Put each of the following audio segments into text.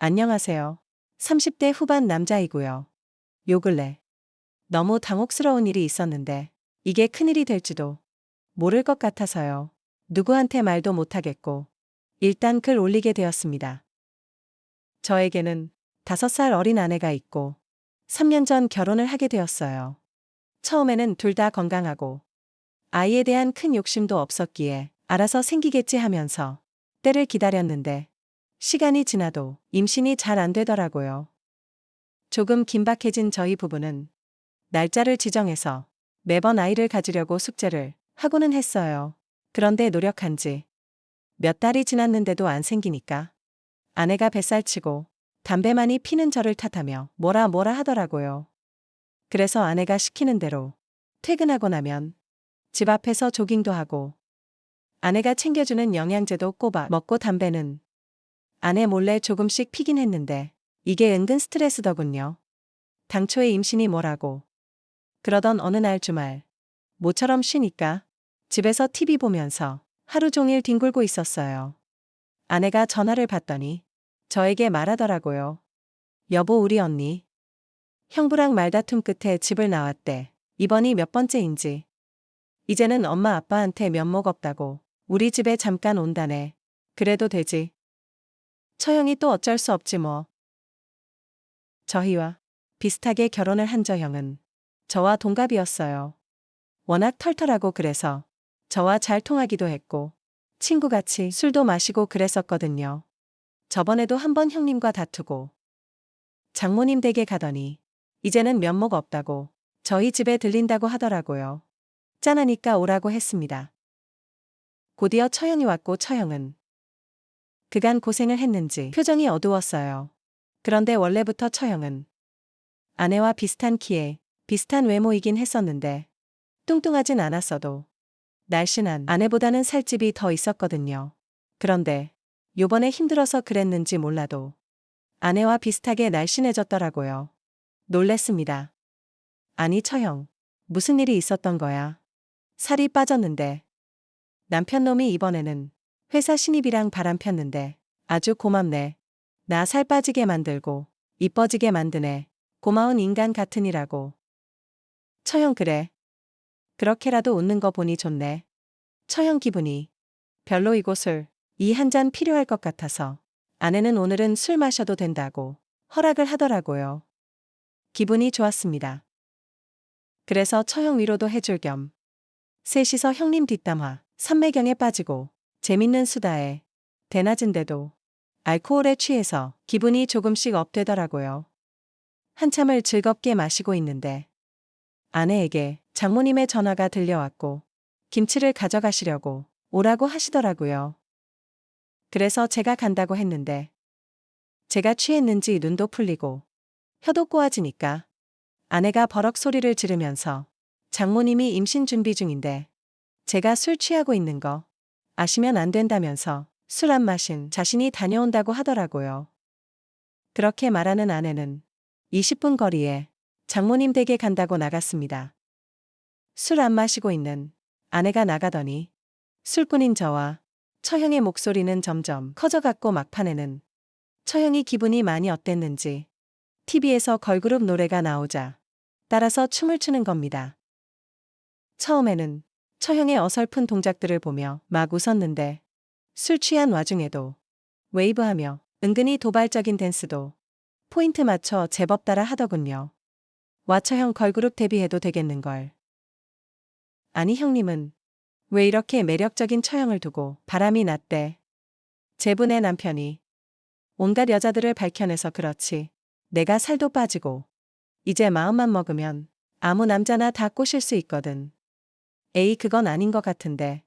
안녕하세요. 30대 후반 남자이고요. 요 근래 너무 당혹스러운 일이 있었는데 이게 큰일이 될지도 모를 것 같아서요. 누구한테 말도 못하겠고 일단 글 올리게 되었습니다. 저에게는 5살 어린 아내가 있고 3년 전 결혼을 하게 되었어요. 처음에는 둘 다 건강하고 아이에 대한 큰 욕심도 없었기에 알아서 생기겠지 하면서 때를 기다렸는데 시간이 지나도 임신이 잘 안 되더라고요. 조금 긴박해진 저희 부부는 날짜를 지정해서 매번 아이를 가지려고 숙제를 하고는 했어요. 그런데 노력한 지 몇 달이 지났는데도 안 생기니까 아내가 뱃살치고 담배 많이 피는 저를 탓하며 뭐라 하더라고요. 그래서 아내가 시키는 대로 퇴근하고 나면 집 앞에서 조깅도 하고 아내가 챙겨주는 영양제도 꼬박 먹고 담배는 아내 몰래 조금씩 피긴 했는데 이게 은근 스트레스더군요. 당초에 임신이 뭐라고 그러던 어느 날 주말 모처럼 쉬니까 집에서 TV 보면서 하루 종일 뒹굴고 있었어요. 아내가 전화를 받더니 저에게 말하더라고요. 여보, 우리 언니 형부랑 말다툼 끝에 집을 나왔대. 이번이 몇 번째인지. 이제는 엄마 아빠한테 면목 없다고 우리 집에 잠깐 온다네. 그래도 되지. 처형이 또 어쩔 수 없지 뭐. 저희와 비슷하게 결혼을 한 저 형은 저와 동갑이었어요. 워낙 털털하고 그래서 저와 잘 통하기도 했고 친구같이 술도 마시고 그랬었거든요. 저번에도 한번 형님과 다투고 장모님 댁에 가더니 이제는 면목 없다고 저희 집에 들린다고 하더라고요. 짠하니까 오라고 했습니다. 곧이어 처형이 왔고 처형은 그간 고생을 했는지 표정이 어두웠어요. 그런데 원래부터 처형은 아내와 비슷한 키에 비슷한 외모이긴 했었는데 뚱뚱하진 않았어도 날씬한 아내보다는 살집이 더 있었거든요. 그런데 요번에 힘들어서 그랬는지 몰라도 아내와 비슷하게 날씬해졌더라고요. 놀랬습니다. 아니 처형, 무슨 일이 있었던 거야? 살이 빠졌는데. 남편 놈이 이번에는 회사 신입이랑 바람 폈는데 아주 고맙네. 나 살 빠지게 만들고 이뻐지게 만드네. 고마운 인간 같으니라고. 처형 그래. 그렇게라도 웃는 거 보니 좋네. 처형 기분이 별로이고 술, 이 한 잔 필요할 것 같아서 아내는 오늘은 술 마셔도 된다고 허락을 하더라고요. 기분이 좋았습니다. 그래서 처형 위로도 해줄 겸 셋이서 형님 뒷담화, 삼매경에 빠지고 재밌는 수다에 대낮인데도 알코올에 취해서 기분이 조금씩 업되더라고요. 한참을 즐겁게 마시고 있는데 아내에게 장모님의 전화가 들려왔고 김치를 가져가시려고 오라고 하시더라고요. 그래서 제가 간다고 했는데 제가 취했는지 눈도 풀리고 혀도 꼬아지니까 아내가 버럭 소리를 지르면서 장모님이 임신 준비 중인데 제가 술 취하고 있는 거 아시면 안 된다면서 술 안 마신 자신이 다녀온다고 하더라고요. 그렇게 말하는 아내는 20분 거리에 장모님 댁에 간다고 나갔습니다. 술 안 마시고 있는 아내가 나가더니 술꾼인 저와 처형의 목소리는 점점 커져갔고 막판에는 처형이 기분이 많이 어땠는지 TV에서 걸그룹 노래가 나오자 따라서 춤을 추는 겁니다. 처음에는 처형의 어설픈 동작들을 보며 막 웃었는데 술 취한 와중에도 웨이브하며 은근히 도발적인 댄스도 포인트 맞춰 제법 따라 하더군요. 와 처형 걸그룹 데뷔해도 되겠는걸. 아니 형님은 왜 이렇게 매력적인 처형을 두고 바람이 났대. 제분의 남편이 온갖 여자들을 밝혀내서 그렇지. 내가 살도 빠지고 이제 마음만 먹으면 아무 남자나 다 꼬실 수 있거든. 에이 그건 아닌 것 같은데.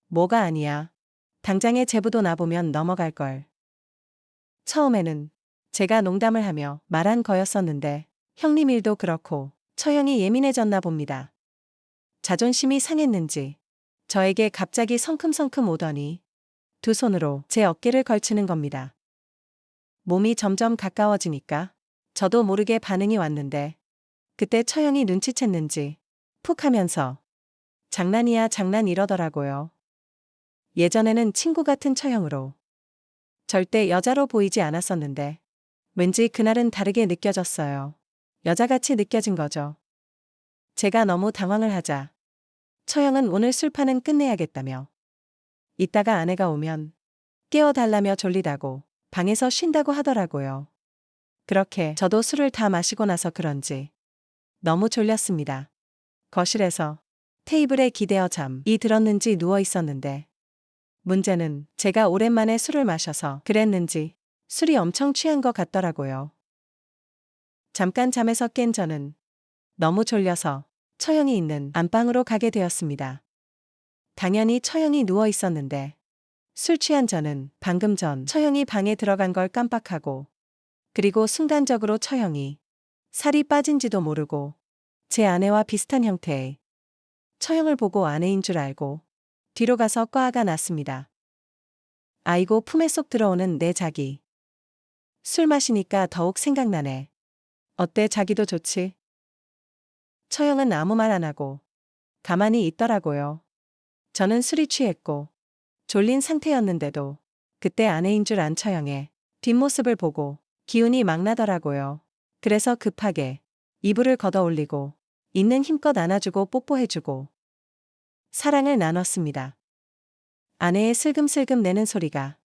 뭐가 아니야. 당장에 제부도 나보면 넘어갈걸. 처음에는 제가 농담을 하며 말한 거였었는데 형님 일도 그렇고 처형이 예민해졌나 봅니다. 자존심이 상했는지 저에게 갑자기 성큼성큼 오더니 두 손으로 제 어깨를 걸치는 겁니다. 몸이 점점 가까워지니까 저도 모르게 반응이 왔는데 그때 처형이 눈치챘는지 푹 하면서 장난이야 장난 이러더라고요. 예전에는 친구 같은 처형으로 절대 여자로 보이지 않았었는데 왠지 그날은 다르게 느껴졌어요. 여자같이 느껴진 거죠. 제가 너무 당황을 하자 처형은 오늘 술판은 끝내야겠다며 이따가 아내가 오면 깨워달라며 졸리다고 방에서 쉰다고 하더라고요. 그렇게 저도 술을 다 마시고 나서 그런지 너무 졸렸습니다. 거실에서 테이블에 기대어 잠이 들었는지 누워 있었는데 문제는 제가 오랜만에 술을 마셔서 그랬는지 술이 엄청 취한 것 같더라고요. 잠깐 잠에서 깬 저는 너무 졸려서 처형이 있는 안방으로 가게 되었습니다. 당연히 처형이 누워 있었는데 술 취한 저는 방금 전 처형이 방에 들어간 걸 깜빡하고 그리고 순간적으로 처형이 살이 빠진지도 모르고 제 아내와 비슷한 형태의 처형을 보고 아내인 줄 알고 뒤로 가서 꽈가 났습니다. 아이고 품에 쏙 들어오는 내 자기. 술 마시니까 더욱 생각나네. 어때 자기도 좋지? 처형은 아무 말 안 하고 가만히 있더라고요. 저는 술이 취했고 졸린 상태였는데도 그때 아내인 줄 안 처형의 뒷모습을 보고 기운이 막 나더라고요. 그래서 급하게 이불을 걷어 올리고 있는 힘껏 안아주고 뽀뽀해주고 사랑을 나눴습니다. 아내의 슬금슬금 내는 소리가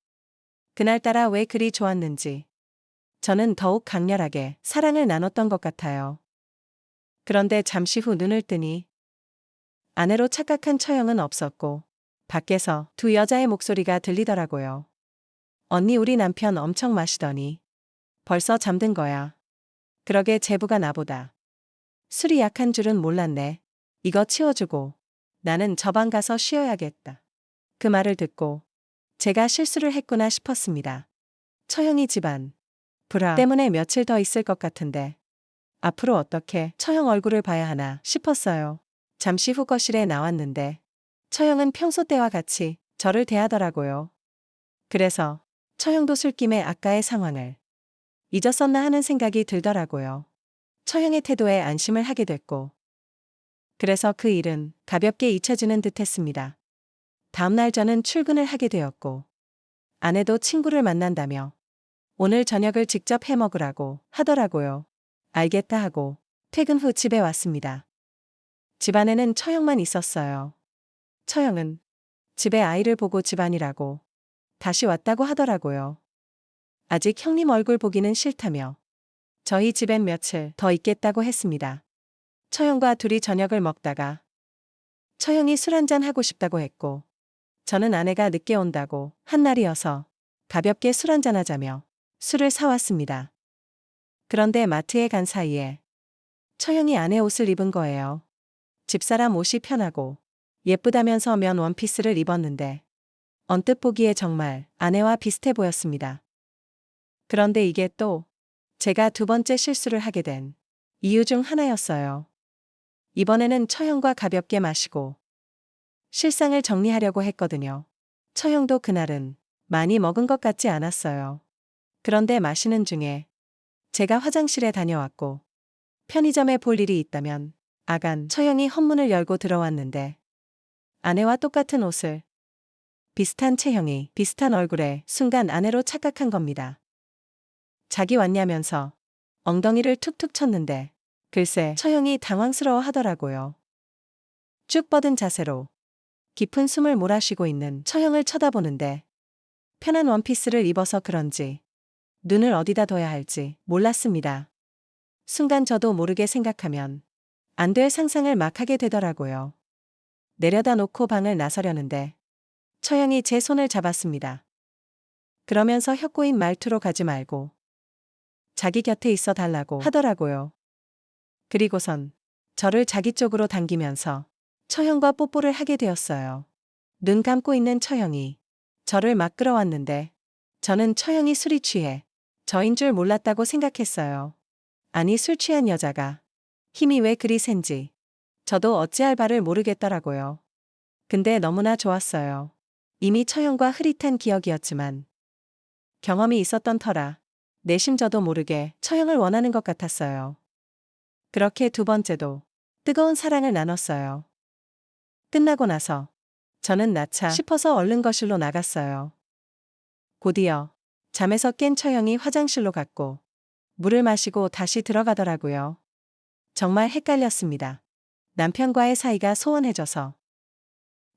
그날따라 왜 그리 좋았는지 저는 더욱 강렬하게 사랑을 나눴던 것 같아요. 그런데 잠시 후 눈을 뜨니 아내로 착각한 처형은 없었고 밖에서 두 여자의 목소리가 들리더라고요. 언니 우리 남편 엄청 마시더니 벌써 잠든 거야. 그러게 제부가 나보다 술이 약한 줄은 몰랐네. 이거 치워주고 나는 저 방 가서 쉬어야겠다. 그 말을 듣고 제가 실수를 했구나 싶었습니다. 처형이 집안 불화 때문에 며칠 더 있을 것 같은데 앞으로 어떻게 처형 얼굴을 봐야 하나 싶었어요. 잠시 후 거실에 나왔는데 처형은 평소 때와 같이 저를 대하더라고요. 그래서 처형도 술김에 아까의 상황을 잊었었나 하는 생각이 들더라고요. 처형의 태도에 안심을 하게 됐고 그래서 그 일은 가볍게 잊혀지는 듯 했습니다. 다음날 저는 출근을 하게 되었고 아내도 친구를 만난다며 오늘 저녁을 직접 해 먹으라고 하더라고요. 알겠다 하고 퇴근 후 집에 왔습니다. 집안에는 처형만 있었어요. 처형은 집에 아이를 보고 집안이라고 다시 왔다고 하더라고요. 아직 형님 얼굴 보기는 싫다며 저희 집엔 며칠 더 있겠다고 했습니다. 처형과 둘이 저녁을 먹다가 처형이 술 한잔 하고 싶다고 했고 저는 아내가 늦게 온다고 한 날이어서 가볍게 술 한잔 하자며 술을 사왔습니다. 그런데 마트에 간 사이에 처형이 아내 옷을 입은 거예요. 집사람 옷이 편하고 예쁘다면서 면 원피스를 입었는데 언뜻 보기에 정말 아내와 비슷해 보였습니다. 그런데 이게 또 제가 두 번째 실수를 하게 된 이유 중 하나였어요. 이번에는 처형과 가볍게 마시고 실상을 정리하려고 했거든요. 처형도 그날은 많이 먹은 것 같지 않았어요. 그런데 마시는 중에 제가 화장실에 다녀왔고 편의점에 볼 일이 있다면 아간 처형이 헌문을 열고 들어왔는데 아내와 똑같은 옷을 비슷한 체형이 비슷한 얼굴에 순간 아내로 착각한 겁니다. 자기 왔냐면서 엉덩이를 툭툭 쳤는데 글쎄 처형이 당황스러워 하더라고요. 쭉 뻗은 자세로 깊은 숨을 몰아쉬고 있는 처형을 쳐다보는데 편한 원피스를 입어서 그런지 눈을 어디다 둬야 할지 몰랐습니다. 순간 저도 모르게 생각하면 안 될 상상을 막 하게 되더라고요. 내려다 놓고 방을 나서려는데 처형이 제 손을 잡았습니다. 그러면서 혀꼬인 말투로 가지 말고 자기 곁에 있어 달라고 하더라고요. 그리고선 저를 자기 쪽으로 당기면서 처형과 뽀뽀를 하게 되었어요. 눈 감고 있는 처형이 저를 막 끌어왔는데 저는 처형이 술이 취해 저인 줄 몰랐다고 생각했어요. 아니 술 취한 여자가 힘이 왜 그리 센지 저도 어찌할 바를 모르겠더라고요. 근데 너무나 좋았어요. 이미 처형과 흐릿한 기억이었지만 경험이 있었던 터라 내심 저도 모르게 처형을 원하는 것 같았어요. 그렇게 두 번째도 뜨거운 사랑을 나눴어요. 끝나고 나서 저는 나차 싶어서 얼른 거실로 나갔어요. 곧이어 잠에서 깬 처형이 화장실로 갔고 물을 마시고 다시 들어가더라고요. 정말 헷갈렸습니다. 남편과의 사이가 소원해져서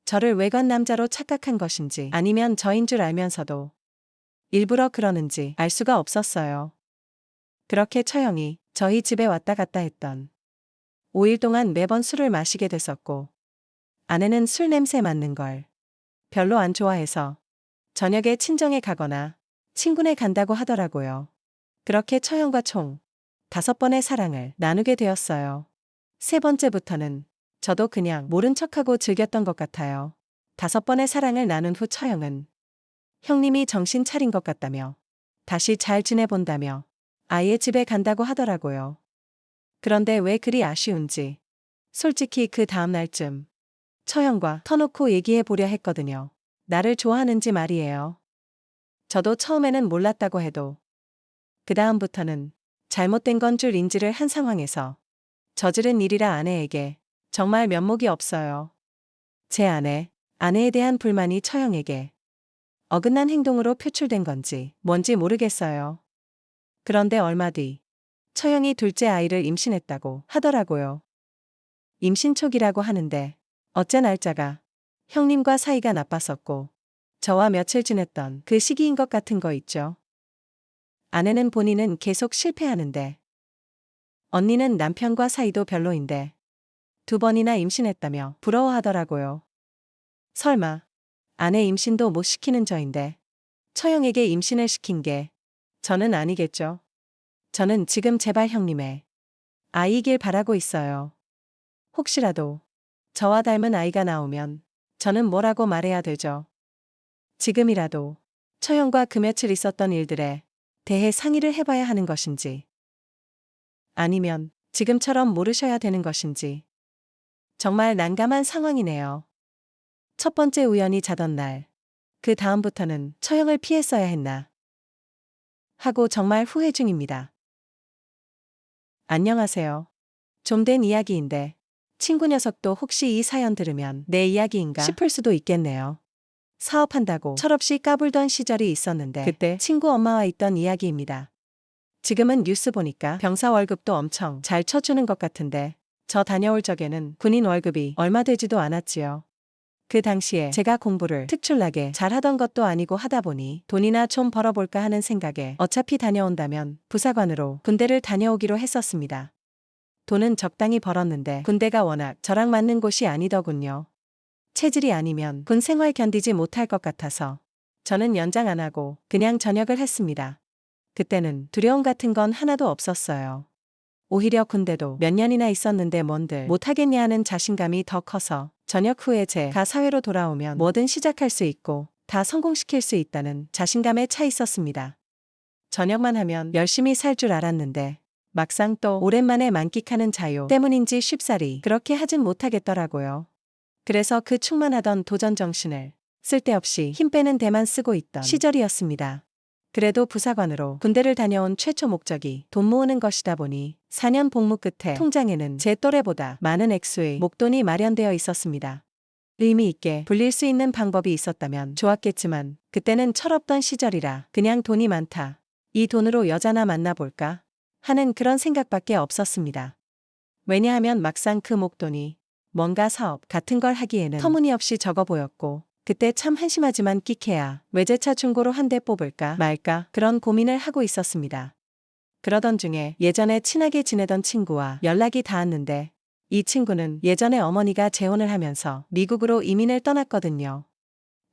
저를 외관 남자로 착각한 것인지 아니면 저인 줄 알면서도 일부러 그러는지 알 수가 없었어요. 그렇게 처형이 저희 집에 왔다 갔다 했던 5일 동안 매번 술을 마시게 됐었고 아내는 술 냄새 맡는 걸 별로 안 좋아해서 저녁에 친정에 가거나 친구네 간다고 하더라고요. 그렇게 처형과 총 5번의 사랑을 나누게 되었어요. 3번째부터는 저도 그냥 모른 척하고 즐겼던 것 같아요. 5번의 사랑을 나눈 후 처형은 형님이 정신 차린 것 같다며 다시 잘 지내본다며 아이의 집에 간다고 하더라고요. 그런데 왜 그리 아쉬운지 솔직히 그 다음 날쯤 처형과 터놓고 얘기해 보려 했거든요. 나를 좋아하는지 말이에요. 저도 처음에는 몰랐다고 해도 그 다음부터는 잘못된 건 줄 인지를 한 상황에서 저지른 일이라 아내에게 정말 면목이 없어요. 제 아내에 대한 불만이 처형에게 어긋난 행동으로 표출된 건지 뭔지 모르겠어요. 그런데 얼마 뒤 처형이 둘째 아이를 임신했다고 하더라고요. 임신 초기라고 하는데 어째 날짜가 형님과 사이가 나빴었고 저와 며칠 지냈던 그 시기인 것 같은 거 있죠. 아내는 본인은 계속 실패하는데 언니는 남편과 사이도 별로인데 2번이나 임신했다며 부러워하더라고요. 설마 아내 임신도 못 시키는 저인데 처형에게 임신을 시킨 게 저는 아니겠죠. 저는 지금 제발 형님의 아이길 바라고 있어요. 혹시라도 저와 닮은 아이가 나오면 저는 뭐라고 말해야 되죠? 지금이라도 처형과 그 며칠 있었던 일들에 대해 상의를 해봐야 하는 것인지 아니면 지금처럼 모르셔야 되는 것인지 정말 난감한 상황이네요. 첫 번째 우연히 자던 날, 그 다음부터는 처형을 피했어야 했나 하고 정말 후회 중입니다. 안녕하세요. 좀 된 이야기인데 친구 녀석도 혹시 이 사연 들으면 내 이야기인가 싶을 수도 있겠네요. 사업한다고 철없이 까불던 시절이 있었는데 그때 친구 엄마와 있던 이야기입니다. 지금은 뉴스 보니까 병사 월급도 엄청 잘 쳐주는 것 같은데 저 다녀올 적에는 군인 월급이 얼마 되지도 않았지요. 그 당시에 제가 공부를 특출나게 잘하던 것도 아니고 하다 보니 돈이나 좀 벌어볼까 하는 생각에 어차피 다녀온다면 부사관으로 군대를 다녀오기로 했었습니다. 돈은 적당히 벌었는데 군대가 워낙 저랑 맞는 곳이 아니더군요. 체질이 아니면 군 생활 견디지 못할 것 같아서 저는 연장 안 하고 그냥 전역을 했습니다. 그때는 두려움 같은 건 하나도 없었어요. 오히려 군대도 몇 년이나 있었는데 뭔들 못하겠냐 하는 자신감이 더 커서 전역 후에 제가 사회로 돌아오면 뭐든 시작할 수 있고 다 성공시킬 수 있다는 자신감에 차 있었습니다. 전역만 하면 열심히 살 줄 알았는데 막상 또 오랜만에 만끽하는 자유 때문인지 쉽사리 그렇게 하진 못하겠더라고요. 그래서 그 충만하던 도전 정신을 쓸데없이 힘 빼는 데만 쓰고 있던 시절이었습니다. 그래도 부사관으로 군대를 다녀온 최초 목적이 돈 모으는 것이다 보니 4년 복무 끝에 통장에는 제 또래보다 많은 액수의 목돈이 마련되어 있었습니다. 의미 있게 불릴 수 있는 방법이 있었다면 좋았겠지만 그때는 철없던 시절이라 그냥 돈이 많다. 이 돈으로 여자나 만나볼까 하는 그런 생각밖에 없었습니다. 왜냐하면 막상 그 목돈이 뭔가 사업 같은 걸 하기에는 터무니없이 적어 보였고 그때 참 한심하지만 끽해야 외제차 중고로 한 대 뽑을까 말까 그런 고민을 하고 있었습니다. 그러던 중에 예전에 친하게 지내던 친구와 연락이 닿았는데 이 친구는 예전에 어머니가 재혼을 하면서 미국으로 이민을 떠났거든요.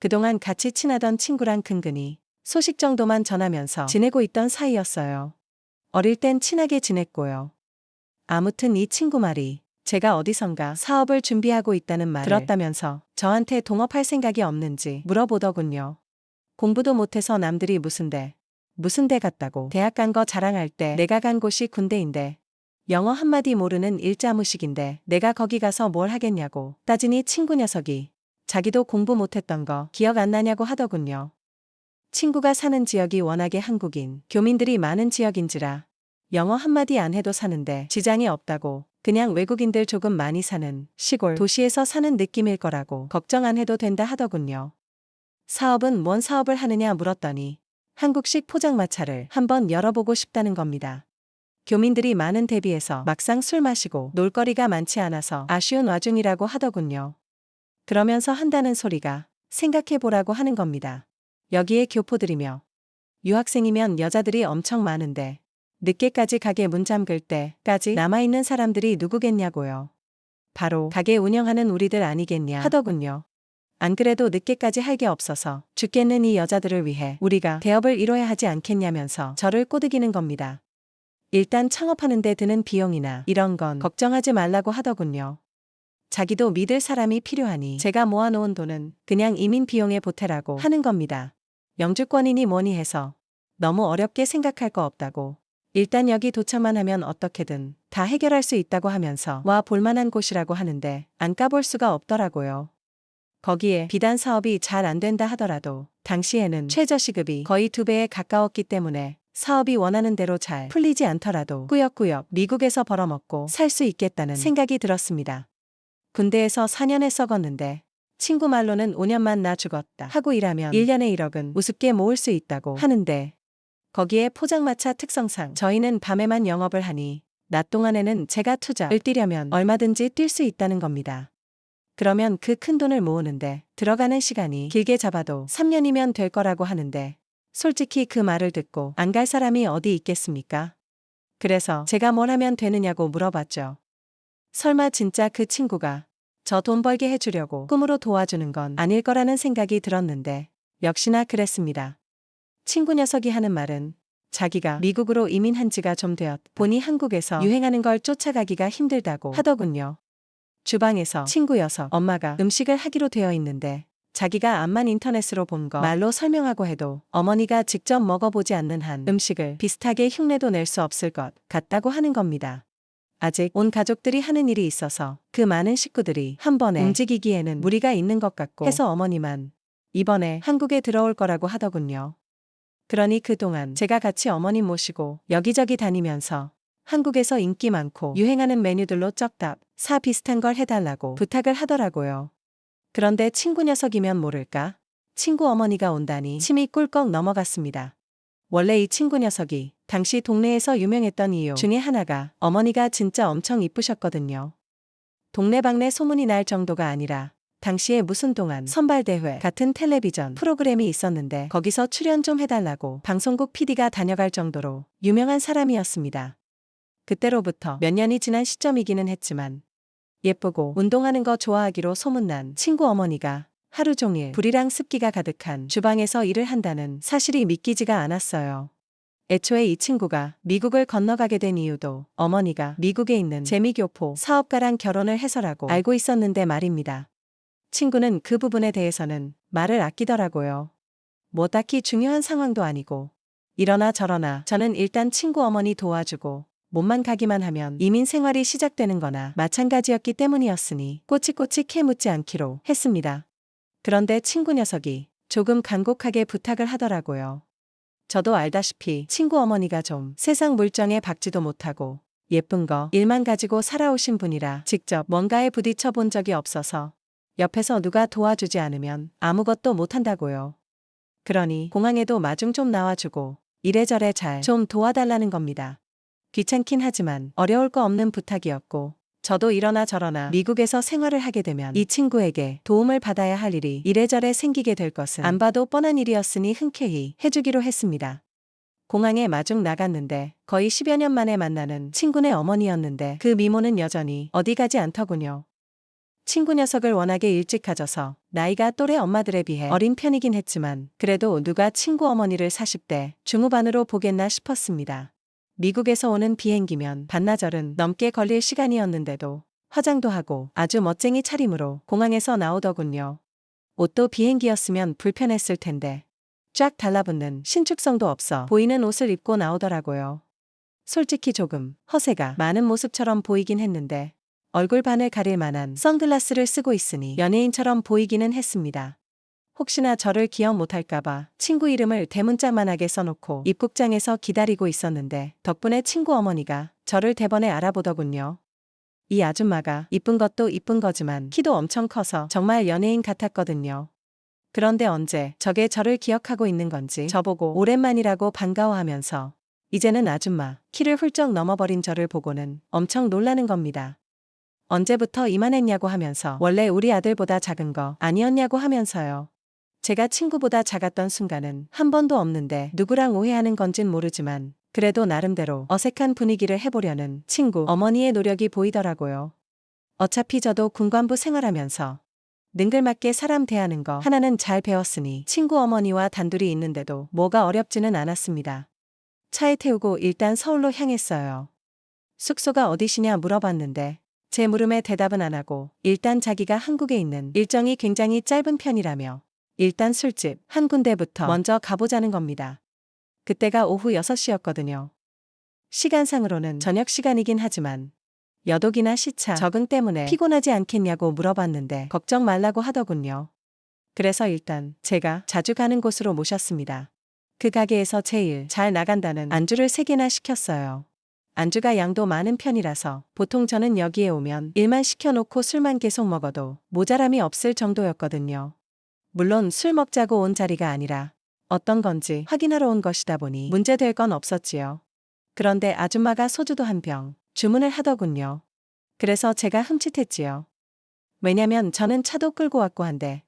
그동안 같이 친하던 친구랑 근근히 소식 정도만 전하면서 지내고 있던 사이였어요. 어릴 땐 친하게 지냈고요. 아무튼 이 친구 말이 제가 어디선가 사업을 준비하고 있다는 말을 들었다면서 저한테 동업할 생각이 없는지 물어보더군요. 공부도 못해서 남들이 무슨 대 갔다고 대학 간 거 자랑할 때 내가 간 곳이 군대인데 영어 한마디 모르는 일자무식인데 내가 거기 가서 뭘 하겠냐고 따지니 친구 녀석이 자기도 공부 못했던 거 기억 안 나냐고 하더군요. 친구가 사는 지역이 워낙에 한국인 교민들이 많은 지역인지라 영어 한마디 안 해도 사는데 지장이 없다고 그냥 외국인들 조금 많이 사는 시골 도시에서 사는 느낌일 거라고 걱정 안 해도 된다 하더군요. 사업은 뭔 사업을 하느냐 물었더니 한국식 포장마차를 한번 열어보고 싶다는 겁니다. 교민들이 많은 대비해서 막상 술 마시고 놀거리가 많지 않아서 아쉬운 와중이라고 하더군요. 그러면서 한다는 소리가 생각해보라고 하는 겁니다. 여기에 교포들이며 유학생이면 여자들이 엄청 많은데 늦게까지 가게 문 잠글 때까지 남아있는 사람들이 누구겠냐고요. 바로 가게 운영하는 우리들 아니겠냐 하더군요. 안 그래도 늦게까지 할 게 없어서 죽겠는 이 여자들을 위해 우리가 대업을 이뤄야 하지 않겠냐면서 저를 꼬드기는 겁니다. 일단 창업하는 데 드는 비용이나 이런 건 걱정하지 말라고 하더군요. 자기도 믿을 사람이 필요하니 제가 모아놓은 돈은 그냥 이민 비용에 보태라고 하는 겁니다. 영주권이니 뭐니 해서 너무 어렵게 생각할 거 없다고. 일단 여기 도착만 하면 어떻게든 다 해결할 수 있다고 하면서 와 볼만한 곳이라고 하는데 안 가볼 수가 없더라고요. 거기에 비단 사업이 잘 안 된다 하더라도 당시에는 최저시급이 거의 2배에 가까웠기 때문에 사업이 원하는 대로 잘 풀리지 않더라도 꾸역꾸역 미국에서 벌어먹고 살 수 있겠다는 생각이 들었습니다. 군대에서 4년에 썩었는데 친구 말로는 5년만 나 죽었다 하고 일하면 1년에 1억은 우습게 모을 수 있다고 하는데 거기에 포장마차 특성상 저희는 밤에만 영업을 하니 낮 동안에는 제가 투자를 뛰려면 얼마든지 뛸 수 있다는 겁니다. 그러면 그 큰 돈을 모으는데 들어가는 시간이 길게 잡아도 3년이면 될 거라고 하는데 솔직히 그 말을 듣고 안 갈 사람이 어디 있겠습니까? 그래서 제가 뭘 하면 되느냐고 물어봤죠. 설마 진짜 그 친구가 저 돈 벌게 해주려고 꿈으로 도와주는 건 아닐 거라는 생각이 들었는데 역시나 그랬습니다. 친구 녀석이 하는 말은 자기가 미국으로 이민한 지가 좀 되었다 보니 한국에서 유행하는 걸 쫓아가기가 힘들다고 하더군요. 주방에서 친구 녀석 엄마가 음식을 하기로 되어 있는데 자기가 암만 인터넷으로 본 거 말로 설명하고 해도 어머니가 직접 먹어보지 않는 한 음식을 비슷하게 흉내도 낼 수 없을 것 같다고 하는 겁니다. 아직 온 가족들이 하는 일이 있어서 그 많은 식구들이 한 번에 움직이기에는 무리가 있는 것 같고 해서 어머니만 이번에 한국에 들어올 거라고 하더군요. 그러니 그동안 제가 같이 어머님 모시고 여기저기 다니면서 한국에서 인기 많고 유행하는 메뉴들로 쩍답 사 비슷한 걸 해달라고 부탁을 하더라고요. 그런데 친구 녀석이면 모를까? 친구 어머니가 온다니 침이 꿀꺽 넘어갔습니다. 원래 이 친구 녀석이 당시 동네에서 유명했던 이유 중에 하나가 어머니가 진짜 엄청 이쁘셨거든요. 동네방네 소문이 날 정도가 아니라 당시에 무슨 동안 선발대회 같은 텔레비전 프로그램이 있었는데 거기서 출연 좀 해달라고 방송국 PD가 다녀갈 정도로 유명한 사람이었습니다. 그때로부터 몇 년이 지난 시점이기는 했지만 예쁘고 운동하는 거 좋아하기로 소문난 친구 어머니가 하루 종일 불이랑 습기가 가득한 주방에서 일을 한다는 사실이 믿기지가 않았어요. 애초에 이 친구가 미국을 건너가게 된 이유도 어머니가 미국에 있는 재미교포 사업가랑 결혼을 해서라고 알고 있었는데 말입니다. 친구는 그 부분에 대해서는 말을 아끼더라고요. 뭐 딱히 중요한 상황도 아니고 이러나 저러나 저는 일단 친구 어머니 도와주고 몸만 가기만 하면 이민 생활이 시작되는 거나 마찬가지였기 때문이었으니 꼬치꼬치 캐묻지 않기로 했습니다. 그런데 친구 녀석이 조금 간곡하게 부탁을 하더라고요. 저도 알다시피 친구 어머니가 좀 세상 물정에 박지도 못하고 예쁜 거 일만 가지고 살아오신 분이라 직접 뭔가에 부딪혀 본 적이 없어서 옆에서 누가 도와주지 않으면 아무것도 못한다고요. 그러니 공항에도 마중 좀 나와주고 이래저래 잘 좀 도와달라는 겁니다. 귀찮긴 하지만 어려울 거 없는 부탁이었고 저도 이러나 저러나 미국에서 생활을 하게 되면 이 친구에게 도움을 받아야 할 일이 이래저래 생기게 될 것은 안 봐도 뻔한 일이었으니 흔쾌히 해주기로 했습니다. 공항에 마중 나갔는데 거의 10여 년 만에 만나는 친구네 어머니였는데 그 미모는 여전히 어디 가지 않더군요. 친구 녀석을 워낙에 일찍 가져서 나이가 또래 엄마들에 비해 어린 편이긴 했지만 그래도 누가 친구 어머니를 40대 중후반으로 보겠나 싶었습니다. 미국에서 오는 비행기면 반나절은 넘게 걸릴 시간이었는데도 화장도 하고 아주 멋쟁이 차림으로 공항에서 나오더군요. 옷도 비행기였으면 불편했을 텐데 쫙 달라붙는 신축성도 없어 보이는 옷을 입고 나오더라고요. 솔직히 조금 허세가 많은 모습처럼 보이긴 했는데 얼굴 반을 가릴 만한 선글라스를 쓰고 있으니 연예인처럼 보이기는 했습니다. 혹시나 저를 기억 못할까봐 친구 이름을 대문짝만하게 써놓고 입국장에서 기다리고 있었는데 덕분에 친구 어머니가 저를 대번에 알아보더군요. 이 아줌마가 이쁜 것도 이쁜 거지만 키도 엄청 커서 정말 연예인 같았거든요. 그런데 언제 저게 저를 기억하고 있는 건지 저보고 오랜만이라고 반가워하면서 이제는 아줌마 키를 훌쩍 넘어버린 저를 보고는 엄청 놀라는 겁니다. 언제부터 이만했냐고 하면서 원래 우리 아들보다 작은 거 아니었냐고 하면서요. 제가 친구보다 작았던 순간은 한 번도 없는데 누구랑 오해하는 건진 모르지만 그래도 나름대로 어색한 분위기를 해보려는 친구 어머니의 노력이 보이더라고요. 어차피 저도 군관부 생활하면서 능글맞게 사람 대하는 거 하나는 잘 배웠으니 친구 어머니와 단둘이 있는데도 뭐가 어렵지는 않았습니다. 차에 태우고 일단 서울로 향했어요. 숙소가 어디시냐 물어봤는데 제 물음에 대답은 안 하고 일단 자기가 한국에 있는 일정이 굉장히 짧은 편이라며 일단 술집 한 군데부터 먼저 가보자는 겁니다. 그때가 오후 6시였거든요. 시간상으로는 저녁 시간이긴 하지만 여독이나 시차 적응 때문에 피곤하지 않겠냐고 물어봤는데 걱정 말라고 하더군요. 그래서 일단 제가 자주 가는 곳으로 모셨습니다. 그 가게에서 제일 잘 나간다는 안주를 3개나 시켰어요. 안주가 양도 많은 편이라서 보통 저는 여기에 오면 일만 시켜놓고 술만 계속 먹어도 모자람이 없을 정도였거든요. 물론 술 먹자고 온 자리가 아니라 어떤 건지 확인하러 온 것이다 보니 문제될 건 없었지요. 그런데 아줌마가 소주도 한 병 주문을 하더군요. 그래서 제가 흠칫했지요. 왜냐면 저는 차도 끌고 왔고 한데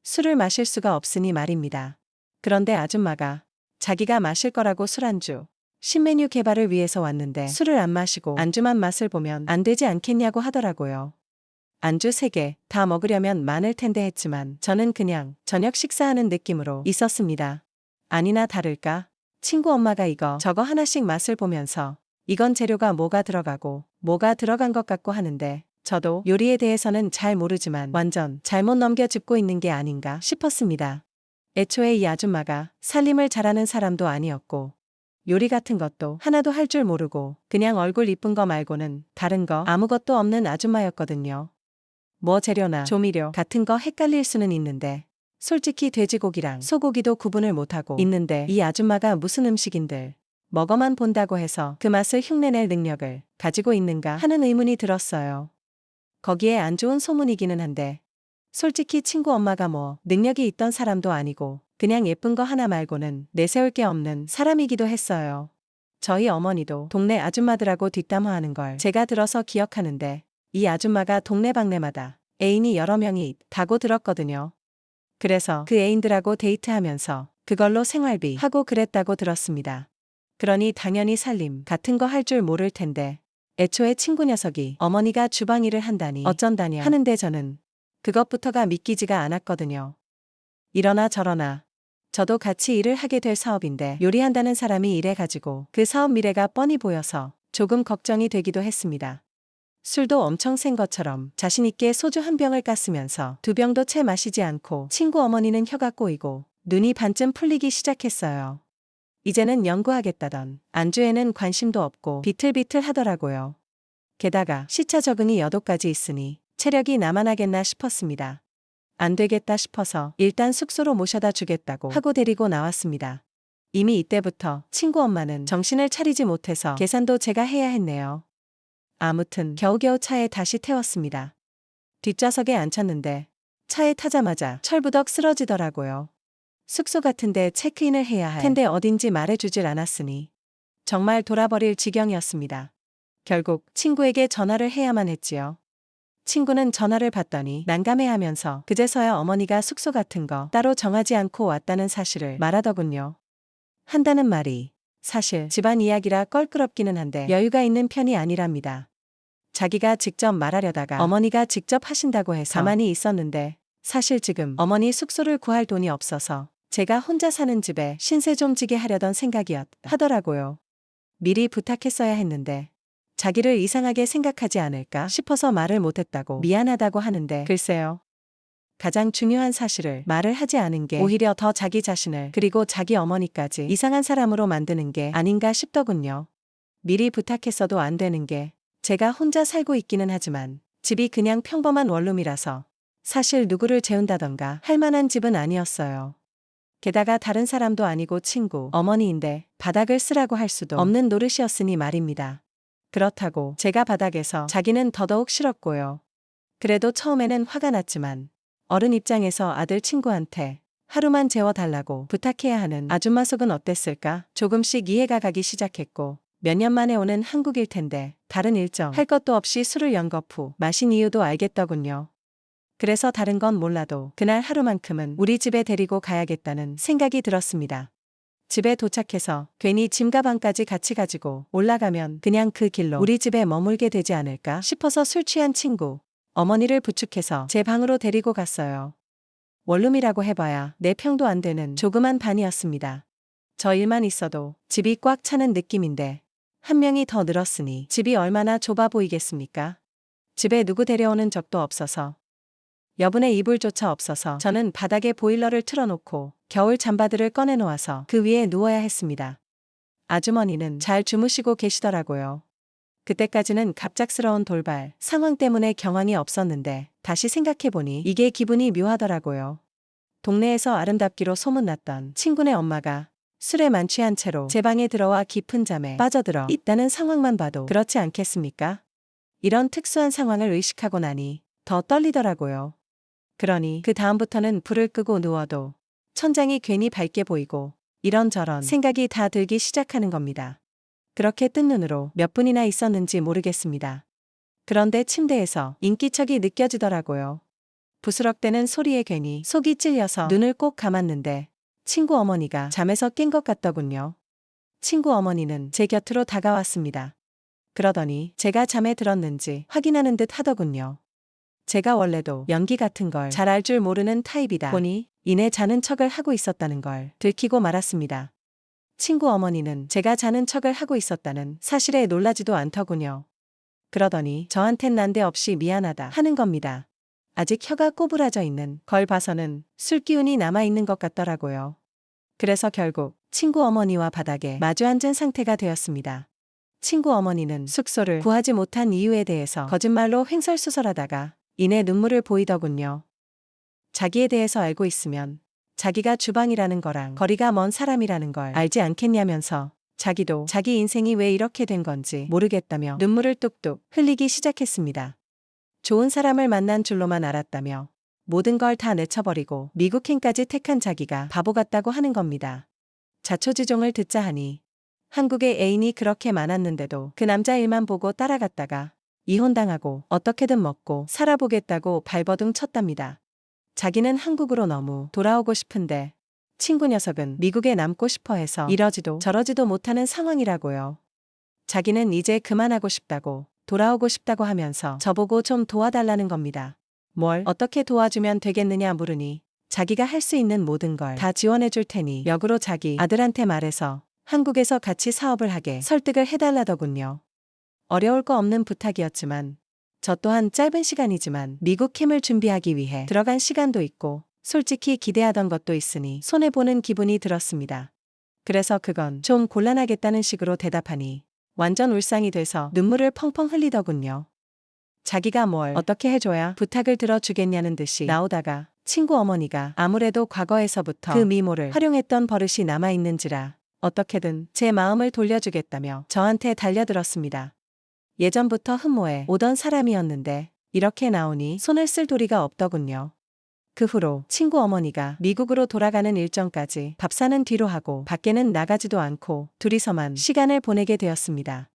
술을 마실 수가 없으니 말입니다. 그런데 아줌마가 자기가 마실 거라고 술안주 신메뉴 개발을 위해서 왔는데 술을 안 마시고 안주만 맛을 보면 안 되지 않겠냐고 하더라고요. 안주 3개 다 먹으려면 많을 텐데 했지만 저는 그냥 저녁 식사하는 느낌으로 있었습니다. 아니나 다를까 친구 엄마가 이거 저거 하나씩 맛을 보면서 이건 재료가 뭐가 들어가고 뭐가 들어간 것 같고 하는데 저도 요리에 대해서는 잘 모르지만 완전 잘못 넘겨짚고 있는 게 아닌가 싶었습니다. 애초에 이 아줌마가 살림을 잘하는 사람도 아니었고 요리 같은 것도 하나도 할 줄 모르고 그냥 얼굴 이쁜 거 말고는 다른 거 아무것도 없는 아줌마였거든요. 뭐 재료나 조미료 같은 거 헷갈릴 수는 있는데 솔직히 돼지고기랑 소고기도 구분을 못하고 있는데 이 아줌마가 무슨 음식인들 먹어만 본다고 해서 그 맛을 흉내낼 능력을 가지고 있는가 하는 의문이 들었어요. 거기에 안 좋은 소문이기는 한데 솔직히 친구 엄마가 뭐 능력이 있던 사람도 아니고 그냥 예쁜 거 하나 말고는 내세울 게 없는 사람이기도 했어요. 저희 어머니도 동네 아줌마들하고 뒷담화하는 걸 제가 들어서 기억하는데 이 아줌마가 동네방네마다 애인이 여러 명이 있다고 들었거든요. 그래서 그 애인들하고 데이트하면서 그걸로 생활비 하고 그랬다고 들었습니다. 그러니 당연히 살림 같은 거 할 줄 모를 텐데 애초에 친구 녀석이 어머니가 주방 일을 한다니 어쩐다냐 하는데 저는 그것부터가 믿기지가 않았거든요. 이러나 저러나 저도 같이 일을 하게 될 사업인데 요리한다는 사람이 이래가지고 그 사업 미래가 뻔히 보여서 조금 걱정이 되기도 했습니다. 술도 엄청 센 것처럼 자신있게 소주 한 병을 깠으면서 2병도 채 마시지 않고 친구 어머니는 혀가 꼬이고 눈이 반쯤 풀리기 시작했어요. 이제는 연구하겠다던 안주에는 관심도 없고 비틀비틀 하더라고요. 게다가 시차 적응이 여도까지 있으니 체력이 남아나겠나 싶었습니다. 안 되겠다 싶어서 일단 숙소로 모셔다 주겠다고 하고 데리고 나왔습니다. 이미 이때부터 친구 엄마는 정신을 차리지 못해서 계산도 제가 해야 했네요. 아무튼 겨우겨우 차에 다시 태웠습니다. 뒷좌석에 앉혔는데 차에 타자마자 철부덕 쓰러지더라고요. 숙소 같은데 체크인을 해야 할 텐데 어딘지 말해주질 않았으니 정말 돌아버릴 지경이었습니다. 결국 친구에게 전화를 해야만 했지요. 친구는 전화를 받더니 난감해하면서 그제서야 어머니가 숙소 같은 거 따로 정하지 않고 왔다는 사실을 말하더군요. 한다는 말이 사실 집안 이야기라 껄끄럽기는 한데 여유가 있는 편이 아니랍니다. 자기가 직접 말하려다가 어머니가 직접 하신다고 해서 가만히 있었는데 사실 지금 어머니 숙소를 구할 돈이 없어서 제가 혼자 사는 집에 신세 좀 지게 하려던 생각이었다 하더라고요. 미리 부탁했어야 했는데 자기를 이상하게 생각하지 않을까 싶어서 말을 못했다고 미안하다고 하는데 글쎄요. 가장 중요한 사실을 말을 하지 않은 게 오히려 더 자기 자신을 그리고 자기 어머니까지 이상한 사람으로 만드는 게 아닌가 싶더군요. 미리 부탁했어도 안 되는 게 제가 혼자 살고 있기는 하지만 집이 그냥 평범한 원룸이라서 사실 누구를 재운다던가 할 만한 집은 아니었어요. 게다가 다른 사람도 아니고 친구 어머니인데 바닥을 쓰라고 할 수도 없는 노릇이었으니 말입니다. 그렇다고 제가 바닥에서 자기는 더더욱 싫었고요. 그래도 처음에는 화가 났지만 어른 입장에서 아들 친구한테 하루만 재워달라고 부탁해야 하는 아줌마 속은 어땠을까? 조금씩 이해가 가기 시작했고 몇 년 만에 오는 한국일 텐데 다른 일정 할 것도 없이 술을 연겁 후 마신 이유도 알겠더군요. 그래서 다른 건 몰라도 그날 하루만큼은 우리 집에 데리고 가야겠다는 생각이 들었습니다. 집에 도착해서 괜히 짐 가방까지 같이 가지고 올라가면 그냥 그 길로 우리 집에 머물게 되지 않을까 싶어서 술 취한 친구, 어머니를 부축해서 제 방으로 데리고 갔어요. 원룸이라고 해봐야 4평도 안 되는 조그만 반이었습니다. 저 일만 있어도 집이 꽉 차는 느낌인데 한 명이 더 늘었으니 집이 얼마나 좁아 보이겠습니까? 집에 누구 데려오는 적도 없어서 여분의 이불조차 없어서 저는 바닥에 보일러를 틀어놓고 겨울 잠바들을 꺼내놓아서 그 위에 누워야 했습니다. 아주머니는 잘 주무시고 계시더라고요. 그때까지는 갑작스러운 돌발 상황 때문에 경황이 없었는데 다시 생각해보니 이게 기분이 묘하더라고요. 동네에서 아름답기로 소문났던 친구네 엄마가 술에 만취한 채로 제 방에 들어와 깊은 잠에 빠져들어 있다는 상황만 봐도 그렇지 않겠습니까? 이런 특수한 상황을 의식하고 나니 더 떨리더라고요. 그러니 그 다음부터는 불을 끄고 누워도 천장이 괜히 밝게 보이고 이런저런 생각이 다 들기 시작하는 겁니다. 그렇게 뜬 눈으로 몇 분이나 있었는지 모르겠습니다. 그런데 침대에서 인기척이 느껴지더라고요. 부스럭대는 소리에 괜히 속이 찔려서 눈을 꼭 감았는데 친구 어머니가 잠에서 깬 것 같더군요. 친구 어머니는 제 곁으로 다가왔습니다. 그러더니 제가 잠에 들었는지 확인하는 듯 하더군요. 제가 원래도 연기 같은 걸 잘 알 줄 모르는 타입이다 보니 이내 자는 척을 하고 있었다는 걸 들키고 말았습니다. 친구 어머니는 제가 자는 척을 하고 있었다는 사실에 놀라지도 않더군요. 그러더니 저한텐 난데없이 미안하다 하는 겁니다. 아직 혀가 꼬부라져 있는 걸 봐서는 술 기운이 남아있는 것 같더라고요. 그래서 결국 친구 어머니와 바닥에 마주 앉은 상태가 되었습니다. 친구 어머니는 숙소를 구하지 못한 이유에 대해서 거짓말로 횡설수설하다가 이내 눈물을 보이더군요. 자기에 대해서 알고 있으면 자기가 주방이라는 거랑 거리가 먼 사람이라는 걸 알지 않겠냐면서 자기도 자기 인생이 왜 이렇게 된 건지 모르겠다며 눈물을 뚝뚝 흘리기 시작했습니다. 좋은 사람을 만난 줄로만 알았다며 모든 걸 다 내쳐버리고 미국행까지 택한 자기가 바보 같다고 하는 겁니다. 자초지종을 듣자 하니 한국에 애인이 그렇게 많았는데도 그 남자 일만 보고 따라갔다가 이혼당하고 어떻게든 먹고 살아보겠다고 발버둥 쳤답니다. 자기는 한국으로 너무 돌아오고 싶은데 친구 녀석은 미국에 남고 싶어 해서 이러지도 저러지도 못하는 상황이라고요. 자기는 이제 그만하고 싶다고 돌아오고 싶다고 하면서 저보고 좀 도와달라는 겁니다. 뭘 어떻게 도와주면 되겠느냐 물으니 자기가 할 수 있는 모든 걸 다 지원해 줄 테니 역으로 자기 아들한테 말해서 한국에서 같이 사업을 하게 설득을 해달라더군요. 어려울 거 없는 부탁이었지만 저 또한 짧은 시간이지만 미국 캠을 준비하기 위해 들어간 시간도 있고 솔직히 기대하던 것도 있으니 손해보는 기분이 들었습니다. 그래서 그건 좀 곤란하겠다는 식으로 대답하니 완전 울상이 돼서 눈물을 펑펑 흘리더군요. 자기가 뭘 어떻게 해줘야 부탁을 들어주겠냐는 듯이 나오다가 친구 어머니가 아무래도 과거에서부터 그 미모를 활용했던 버릇이 남아있는지라 어떻게든 제 마음을 돌려주겠다며 저한테 달려들었습니다. 예전부터 흠모해 오던 사람이었는데 이렇게 나오니 손을 쓸 도리가 없더군요. 그 후로 친구 어머니가 미국으로 돌아가는 일정까지 밥 사는 뒤로 하고 밖에는 나가지도 않고 둘이서만 시간을 보내게 되었습니다.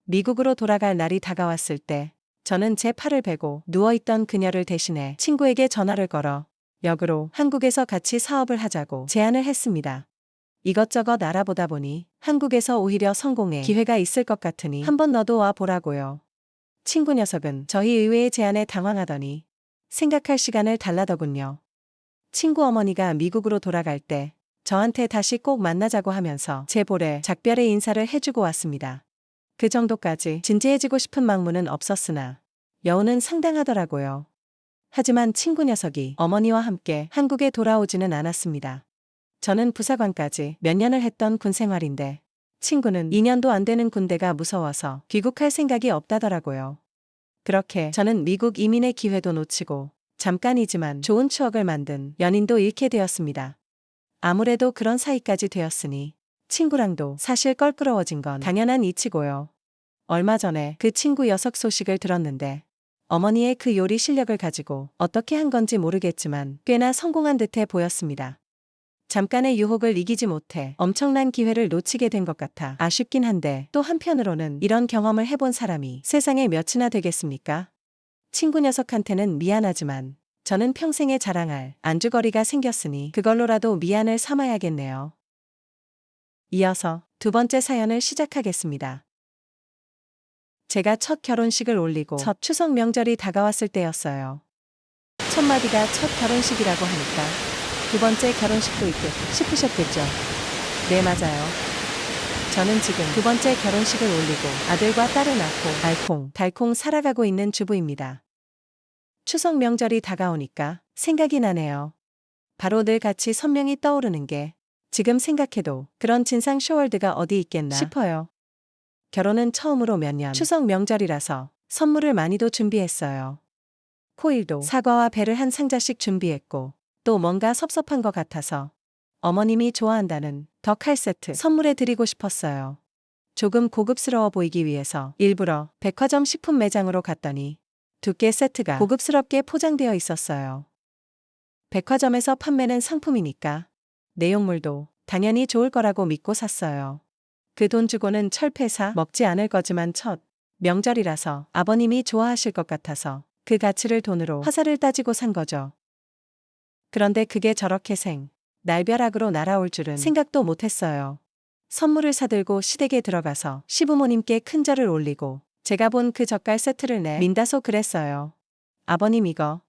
미국으로 돌아갈 날이 다가왔을 때 저는 제 팔을 베고 누워있던 그녀를 대신해 친구에게 전화를 걸어 역으로 한국에서 같이 사업을 하자고 제안을 했습니다. 이것저것 알아보다 보니 한국에서 오히려 성공의 기회가 있을 것 같으니 한번 너도 와 보라고요. 친구 녀석은 저희 의외의 제안에 당황하더니 생각할 시간을 달라더군요. 친구 어머니가 미국으로 돌아갈 때 저한테 다시 꼭 만나자고 하면서 제 볼에 작별의 인사를 해주고 왔습니다. 그 정도까지 진지해지고 싶은 막무는 없었으나 여운은 상당하더라고요. 하지만 친구 녀석이 어머니와 함께 한국에 돌아오지는 않았습니다. 저는 부사관까지 몇 년을 했던 군 생활인데 친구는 2년도 안 되는 군대가 무서워서 귀국할 생각이 없다더라고요. 그렇게 저는 미국 이민의 기회도 놓치고 잠깐이지만 좋은 추억을 만든 연인도 잃게 되었습니다. 아무래도 그런 사이까지 되었으니 친구랑도 사실 껄끄러워진 건 당연한 이치고요. 얼마 전에 그 친구 녀석 소식을 들었는데 어머니의 그 요리 실력을 가지고 어떻게 한 건지 모르겠지만 꽤나 성공한 듯해 보였습니다. 잠깐의 유혹을 이기지 못해 엄청난 기회를 놓치게 된 것 같아 아쉽긴 한데 또 한편으로는 이런 경험을 해본 사람이 세상에 몇이나 되겠습니까? 친구 녀석한테는 미안하지만 저는 평생에 자랑할 안주거리가 생겼으니 그걸로라도 미안을 삼아야겠네요. 이어서 두 번째 사연을 시작하겠습니다. 제가 첫 결혼식을 올리고 첫 추석 명절이 다가왔을 때였어요. 첫 마디가 첫 결혼식이라고 하니까 두 번째 결혼식도 있겠 싶으셨겠죠? 네, 맞아요. 저는 지금 두 번째 결혼식을 올리고 아들과 딸을 낳고 알콩달콩 살아가고 있는 주부입니다. 추석 명절이 다가오니까 생각이 나네요. 바로 늘 같이 선명히 떠오르는 게 지금 생각해도 그런 진상 쇼월드가 어디 있겠나 싶어요. 결혼은 처음으로 몇 년 추석 명절이라서 선물을 많이도 준비했어요. 코일도 사과와 배를 한 상자씩 준비했고 또 뭔가 섭섭한 것 같아서 어머님이 좋아한다는 덕칼 세트 선물해 드리고 싶었어요. 조금 고급스러워 보이기 위해서 일부러 백화점 식품 매장으로 갔더니 두 개 세트가 고급스럽게 포장되어 있었어요. 백화점에서 판매는 상품이니까 내용물도 당연히 좋을 거라고 믿고 샀어요. 그 돈 주고는 철폐사 먹지 않을 거지만 첫 명절이라서 아버님이 좋아하실 것 같아서 그 가치를 돈으로 화살을 따지고 산 거죠. 그런데 그게 저렇게 날벼락으로 날아올 줄은 생각도 못했어요. 선물을 사들고 시댁에 들어가서 시부모님께 큰 절을 올리고 제가 본 그 젓갈 세트를 민다소 그랬어요. 아버님 이거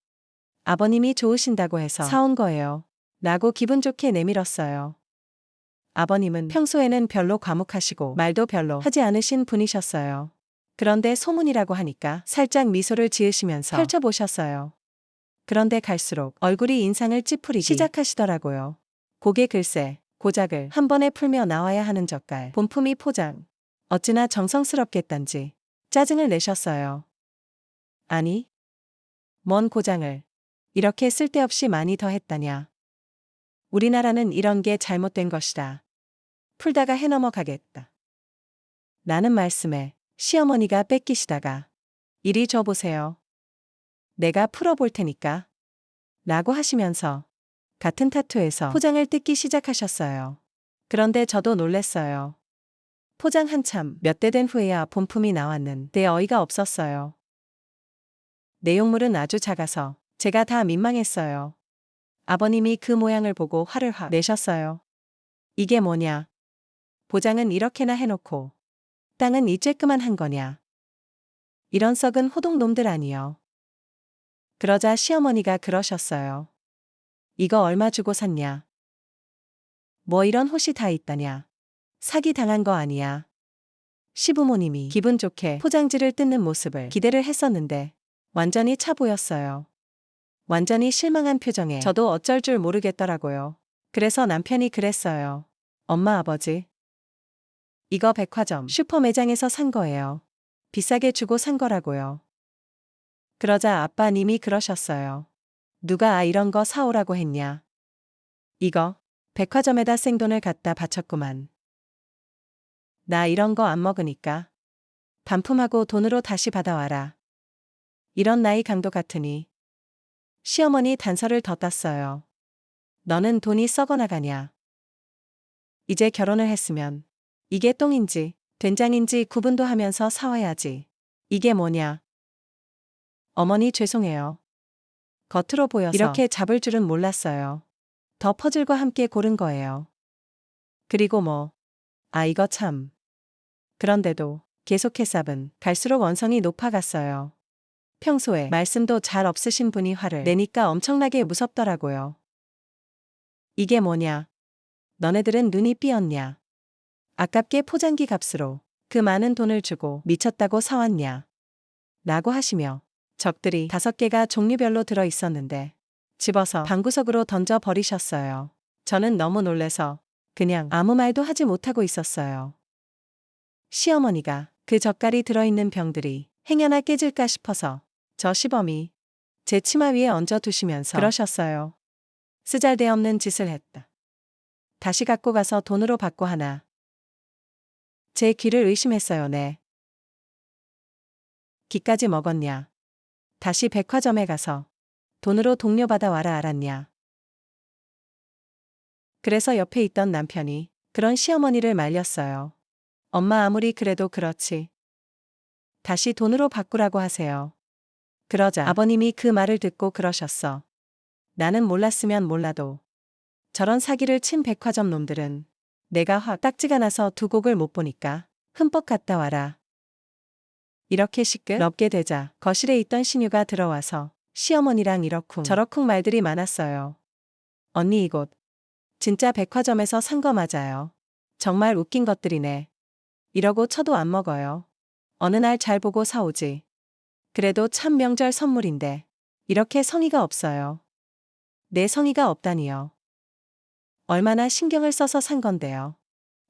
아버님이 좋으신다고 해서 사온 거예요. 라고 기분 좋게 내밀었어요. 아버님은 평소에는 별로 과묵하시고 말도 별로 하지 않으신 분이셨어요. 그런데 소문이라고 하니까 살짝 미소를 지으시면서 펼쳐보셨어요. 그런데 갈수록 얼굴이 인상을 찌푸리기 시작하시더라고요. 고개 글쎄 고작을 한 번에 풀며 나와야 하는 젓갈 본품이 포장 어찌나 정성스럽겠단지 짜증을 내셨어요. 아니 뭔 고장을 이렇게 쓸데없이 많이 더했다냐. 우리나라는 이런 게 잘못된 것이다. 풀다가 해 넘어가겠다. 라는 말씀에 시어머니가 뺏기시다가 이리 줘보세요. 내가 풀어볼 테니까. 라고 하시면서 같은 타투에서 포장을 뜯기 시작하셨어요. 그런데 저도 놀랬어요. 포장 한참 몇 대 된 후에야 본품이 나왔는데 어이가 없었어요. 내용물은 아주 작아서 제가 다 민망했어요. 아버님이 그 모양을 보고 화를 확 내셨어요. 이게 뭐냐? 보장은 이렇게나 해놓고 땅은 이 쬐끄만 한 거냐? 이런 썩은 호동놈들 아니여. 그러자 시어머니가 그러셨어요. 이거 얼마 주고 샀냐? 뭐 이런 옷이 다 있다냐? 사기 당한 거 아니야? 시부모님이 기분 좋게 포장지를 뜯는 모습을 기대를 했었는데 완전히 차 보였어요. 완전히 실망한 표정에 저도 어쩔 줄 모르겠더라고요. 그래서 남편이 그랬어요. 엄마 아버지. 이거 백화점 슈퍼 매장에서 산 거예요. 비싸게 주고 산 거라고요. 그러자 아빠님이 그러셨어요. 누가 이런 거 사오라고 했냐? 이거 백화점에다 생돈을 갖다 바쳤구만. 나 이런 거 안 먹으니까 반품하고 돈으로 다시 받아와라. 이런 나이 강도 같으니. 시어머니 단서를 더 땄어요. 너는 돈이 썩어나가냐? 이제 결혼을 했으면 이게 똥인지 된장인지 구분도 하면서 사와야지. 이게 뭐냐? 어머니 죄송해요. 겉으로 보여서 이렇게 잡을 줄은 몰랐어요. 더 퍼즐과 함께 고른 거예요. 그리고 이거 참. 그런데도 계속해 쌉은 갈수록 원성이 높아갔어요. 평소에 말씀도 잘 없으신 분이 화를 내니까 엄청나게 무섭더라고요. 이게 뭐냐? 너네들은 눈이 삐었냐? 아깝게 포장기 값으로 그 많은 돈을 주고 미쳤다고 사왔냐? 라고 하시며 적들이 5개가 종류별로 들어 있었는데 집어서 방구석으로 던져 버리셨어요. 저는 너무 놀래서 그냥 아무 말도 하지 못하고 있었어요. 시어머니가 그 젓갈이 들어있는 병들이 행여나 깨질까 싶어서 저 시범이 제 치마 위에 얹어 두시면서 그러셨어요. 쓰잘데없는 짓을 했다. 다시 갖고 가서 돈으로 받고 하나. 제 귀를 의심했어요. 네. 기까지 먹었냐. 다시 백화점에 가서 돈으로 동료받아 와라 알았냐. 그래서 옆에 있던 남편이 그런 시어머니를 말렸어요. 엄마 아무리 그래도 그렇지. 다시 돈으로 바꾸라고 하세요. 그러자 아버님이 그 말을 듣고 그러셨어. 나는 몰랐으면 몰라도 저런 사기를 친 백화점 놈들은 내가 확 딱지가 나서 두 곡을 못 보니까 흠뻑 갔다 와라. 이렇게 시끄럽게 되자 거실에 있던 신유가 들어와서 시어머니랑 이러쿵 저러쿵 말들이 많았어요. 언니 이곳 진짜 백화점에서 산 거 맞아요. 정말 웃긴 것들이네. 이러고 쳐도 안 먹어요. 어느 날 잘 보고 사오지. 그래도 참 명절 선물인데 이렇게 성의가 없어요. 내 성의가 없다니요. 얼마나 신경을 써서 산 건데요.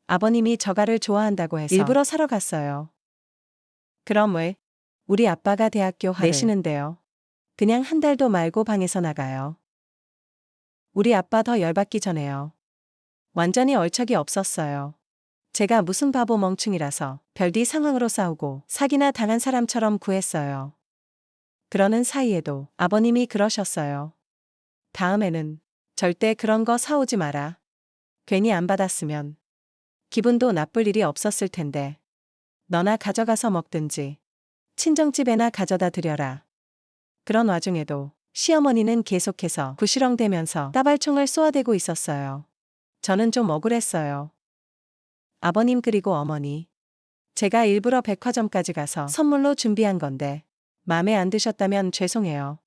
아버님이 저가를 좋아한다고 해서 일부러 사러 갔어요. 그럼 왜? 우리 아빠가 대학교 화를 내시는데요. 그냥 한 달도 말고 방에서 나가요. 우리 아빠 더 열받기 전에요. 완전히 얼척이 없었어요. 제가 무슨 바보 멍충이라서 별디 상황으로 싸우고 사기나 당한 사람처럼 구했어요. 그러는 사이에도 아버님이 그러셨어요. 다음에는 절대 그런 거 사오지 마라. 괜히 안 받았으면 기분도 나쁠 일이 없었을 텐데. 너나 가져가서 먹든지 친정집에나 가져다 드려라. 그런 와중에도 시어머니는 계속해서 구시렁대면서 따발총을 쏘아대고 있었어요. 저는 좀 억울했어요. 아버님 그리고 어머니. 제가 일부러 백화점까지 가서 선물로 준비한 건데 마음에 안 드셨다면 죄송해요.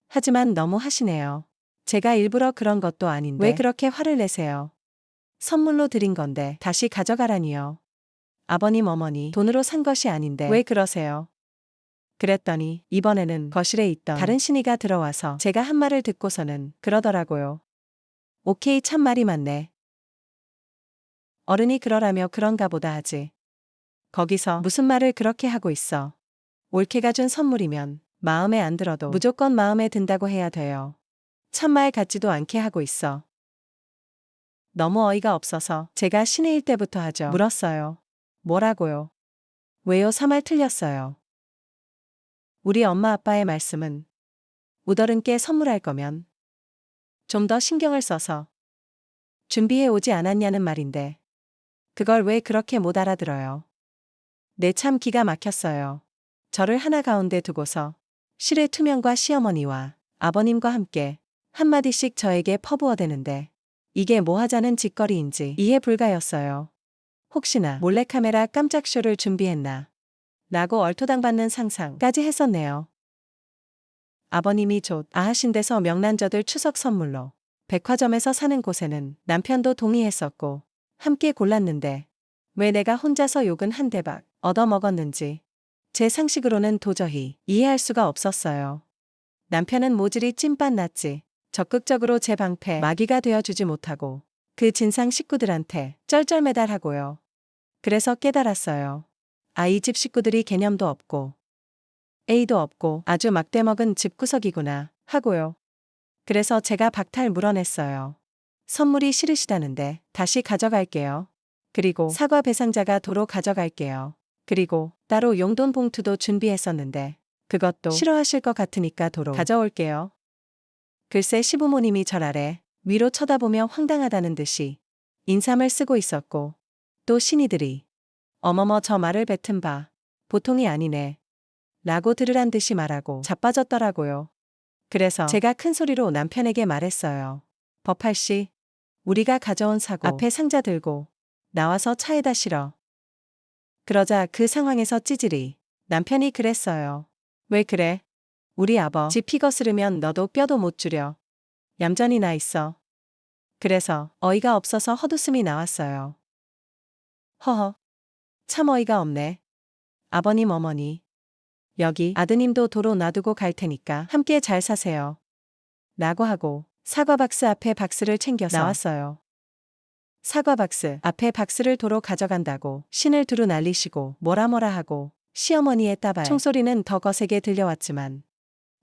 하지만 너무 하시네요. 제가 일부러 그런 것도 아닌데 왜 그렇게 화를 내세요? 선물로 드린 건데 다시 가져가라니요. 아버님 어머니 돈으로 산 것이 아닌데 왜 그러세요? 그랬더니 이번에는 거실에 있던 다른 신이가 들어와서 제가 한 말을 듣고서는 그러더라고요. 오케이 참 말이 많네. 어른이 그러라며 그런가 보다 하지. 거기서 무슨 말을 그렇게 하고 있어. 올케가 준 선물이면 마음에 안 들어도 무조건 마음에 든다고 해야 돼요. 참말 같지도 않게 하고 있어. 너무 어이가 없어서 제가 신해일 때부터 하죠. 물었어요. 뭐라고요? 왜요? 3말 틀렸어요. 우리 엄마 아빠의 말씀은 우더른께 선물할 거면 좀 더 신경을 써서 준비해 오지 않았냐는 말인데 그걸 왜 그렇게 못 알아들어요? 네 참 기가 막혔어요. 저를 하나 가운데 두고서 실의 투명과 시어머니와 아버님과 함께 한마디씩 저에게 퍼부어대는데 이게 뭐 하자는 짓거리인지 이해 불가였어요. 혹시나 몰래카메라 깜짝쇼를 준비했나 라고 얼토당받는 상상까지 했었네요. 아버님이 곧 아하신 데서 명란젓을 추석 선물로 백화점에서 사는 곳에는 남편도 동의했었고 함께 골랐는데 왜 내가 혼자서 욕은 한 대박 얻어먹었는지 제 상식으로는 도저히 이해할 수가 없었어요. 남편은 모질이 찐빤 났지 적극적으로 제 방패 마귀가 되어주지 못하고 그 진상 식구들한테 쩔쩔매달하고요. 그래서 깨달았어요. 아, 이 집 식구들이 개념도 없고 A도 없고 아주 막대먹은 집구석이구나 하고요. 그래서 제가 박탈 물어냈어요. 선물이 싫으시다는데 다시 가져갈게요. 그리고 사과 배상자가 도로 가져갈게요. 그리고 따로 용돈 봉투도 준비했었는데 그것도 싫어하실 것 같으니까 도로 가져올게요. 글쎄 시부모님이 절 아래 위로 쳐다보며 황당하다는 듯이 인삼을 쓰고 있었고 또 신이들이 어머머 저 말을 뱉은 바 보통이 아니네 라고 들으란 듯이 말하고 자빠졌더라고요. 그래서 제가 큰 소리로 남편에게 말했어요. 법할씨 우리가 가져온 사고 앞에 상자 들고 나와서 차에다 실어. 그러자 그 상황에서 찌질이 남편이 그랬어요. 왜 그래? 우리 아버 지 피 거스르면 너도 뼈도 못 줄여. 얌전히 나 있어. 그래서 어이가 없어서 헛웃음이 나왔어요. 허허. 참 어이가 없네. 아버님 어머니. 여기 아드님도 도로 놔두고 갈 테니까 함께 잘 사세요. 라고 하고 사과 박스 앞에 박스를 챙겨서 나왔어요. 사과 박스 앞에 박스를 도로 가져간다고 신을 두루 날리시고 뭐라 하고 시어머니의 따발 총소리는 더 거세게 들려왔지만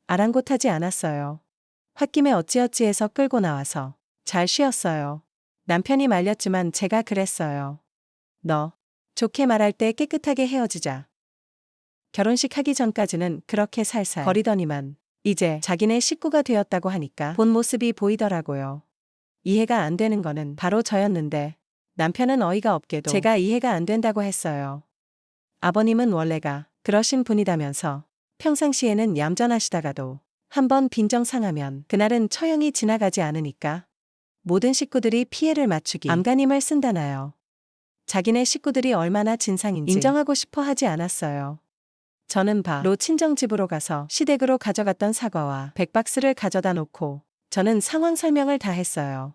아랑곳하지 않았어요. 홧김에 어찌어찌해서 끌고 나와서 잘 쉬었어요. 남편이 말렸지만 제가 그랬어요. 너 좋게 말할 때 깨끗하게 헤어지자. 결혼식 하기 전까지는 그렇게 살살 거리더니만 이제 자기네 식구가 되었다고 하니까 본 모습이 보이더라고요. 이해가 안 되는 거는 바로 저였는데 남편은 어이가 없게도 제가 이해가 안 된다고 했어요. 아버님은 원래가 그러신 분이다면서 평상시에는 얌전하시다가도 한번 빈정 상하면 그날은 처형이 지나가지 않으니까 모든 식구들이 피해를 맞추기 안간힘을 쓴다나요. 자기네 식구들이 얼마나 진상인지 인정하고 싶어 하지 않았어요. 저는 바로 친정집으로 가서 시댁으로 가져갔던 사과와 100박스를 가져다 놓고 저는 상황 설명을 다 했어요.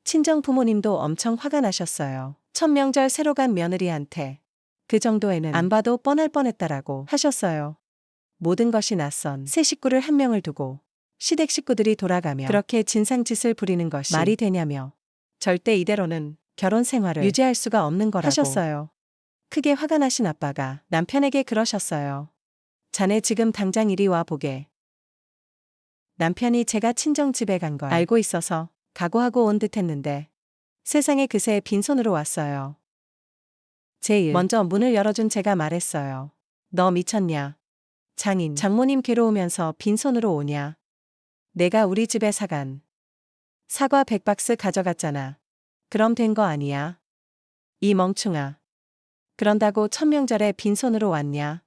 친정 부모님도 엄청 화가 나셨어요. 첫 명절 새로 간 며느리한테 그 정도에는 안 봐도 뻔할 뻔했다라고 하셨어요. 모든 것이 낯선 새 식구를 한 명을 두고 시댁 식구들이 돌아가며 그렇게 진상짓을 부리는 것이 말이 되냐며 절대 이대로는 결혼 생활을 유지할 수가 없는 거라고 하셨어요. 크게 화가 나신 아빠가 남편에게 그러셨어요. 자네 지금 당장 이리 와 보게. 남편이 제가 친정집에 간 걸 알고 있어서 각오하고 온 듯 했는데 세상에 그새 빈손으로 왔어요. 제일 먼저 문을 열어준 제가 말했어요. 너 미쳤냐? 장모님 괴로우면서 빈손으로 오냐? 내가 우리 집에 사간 사과 100박스 가져갔잖아. 그럼 된 거 아니야? 이 멍충아. 그런다고 첫 명절에 빈손으로 왔냐?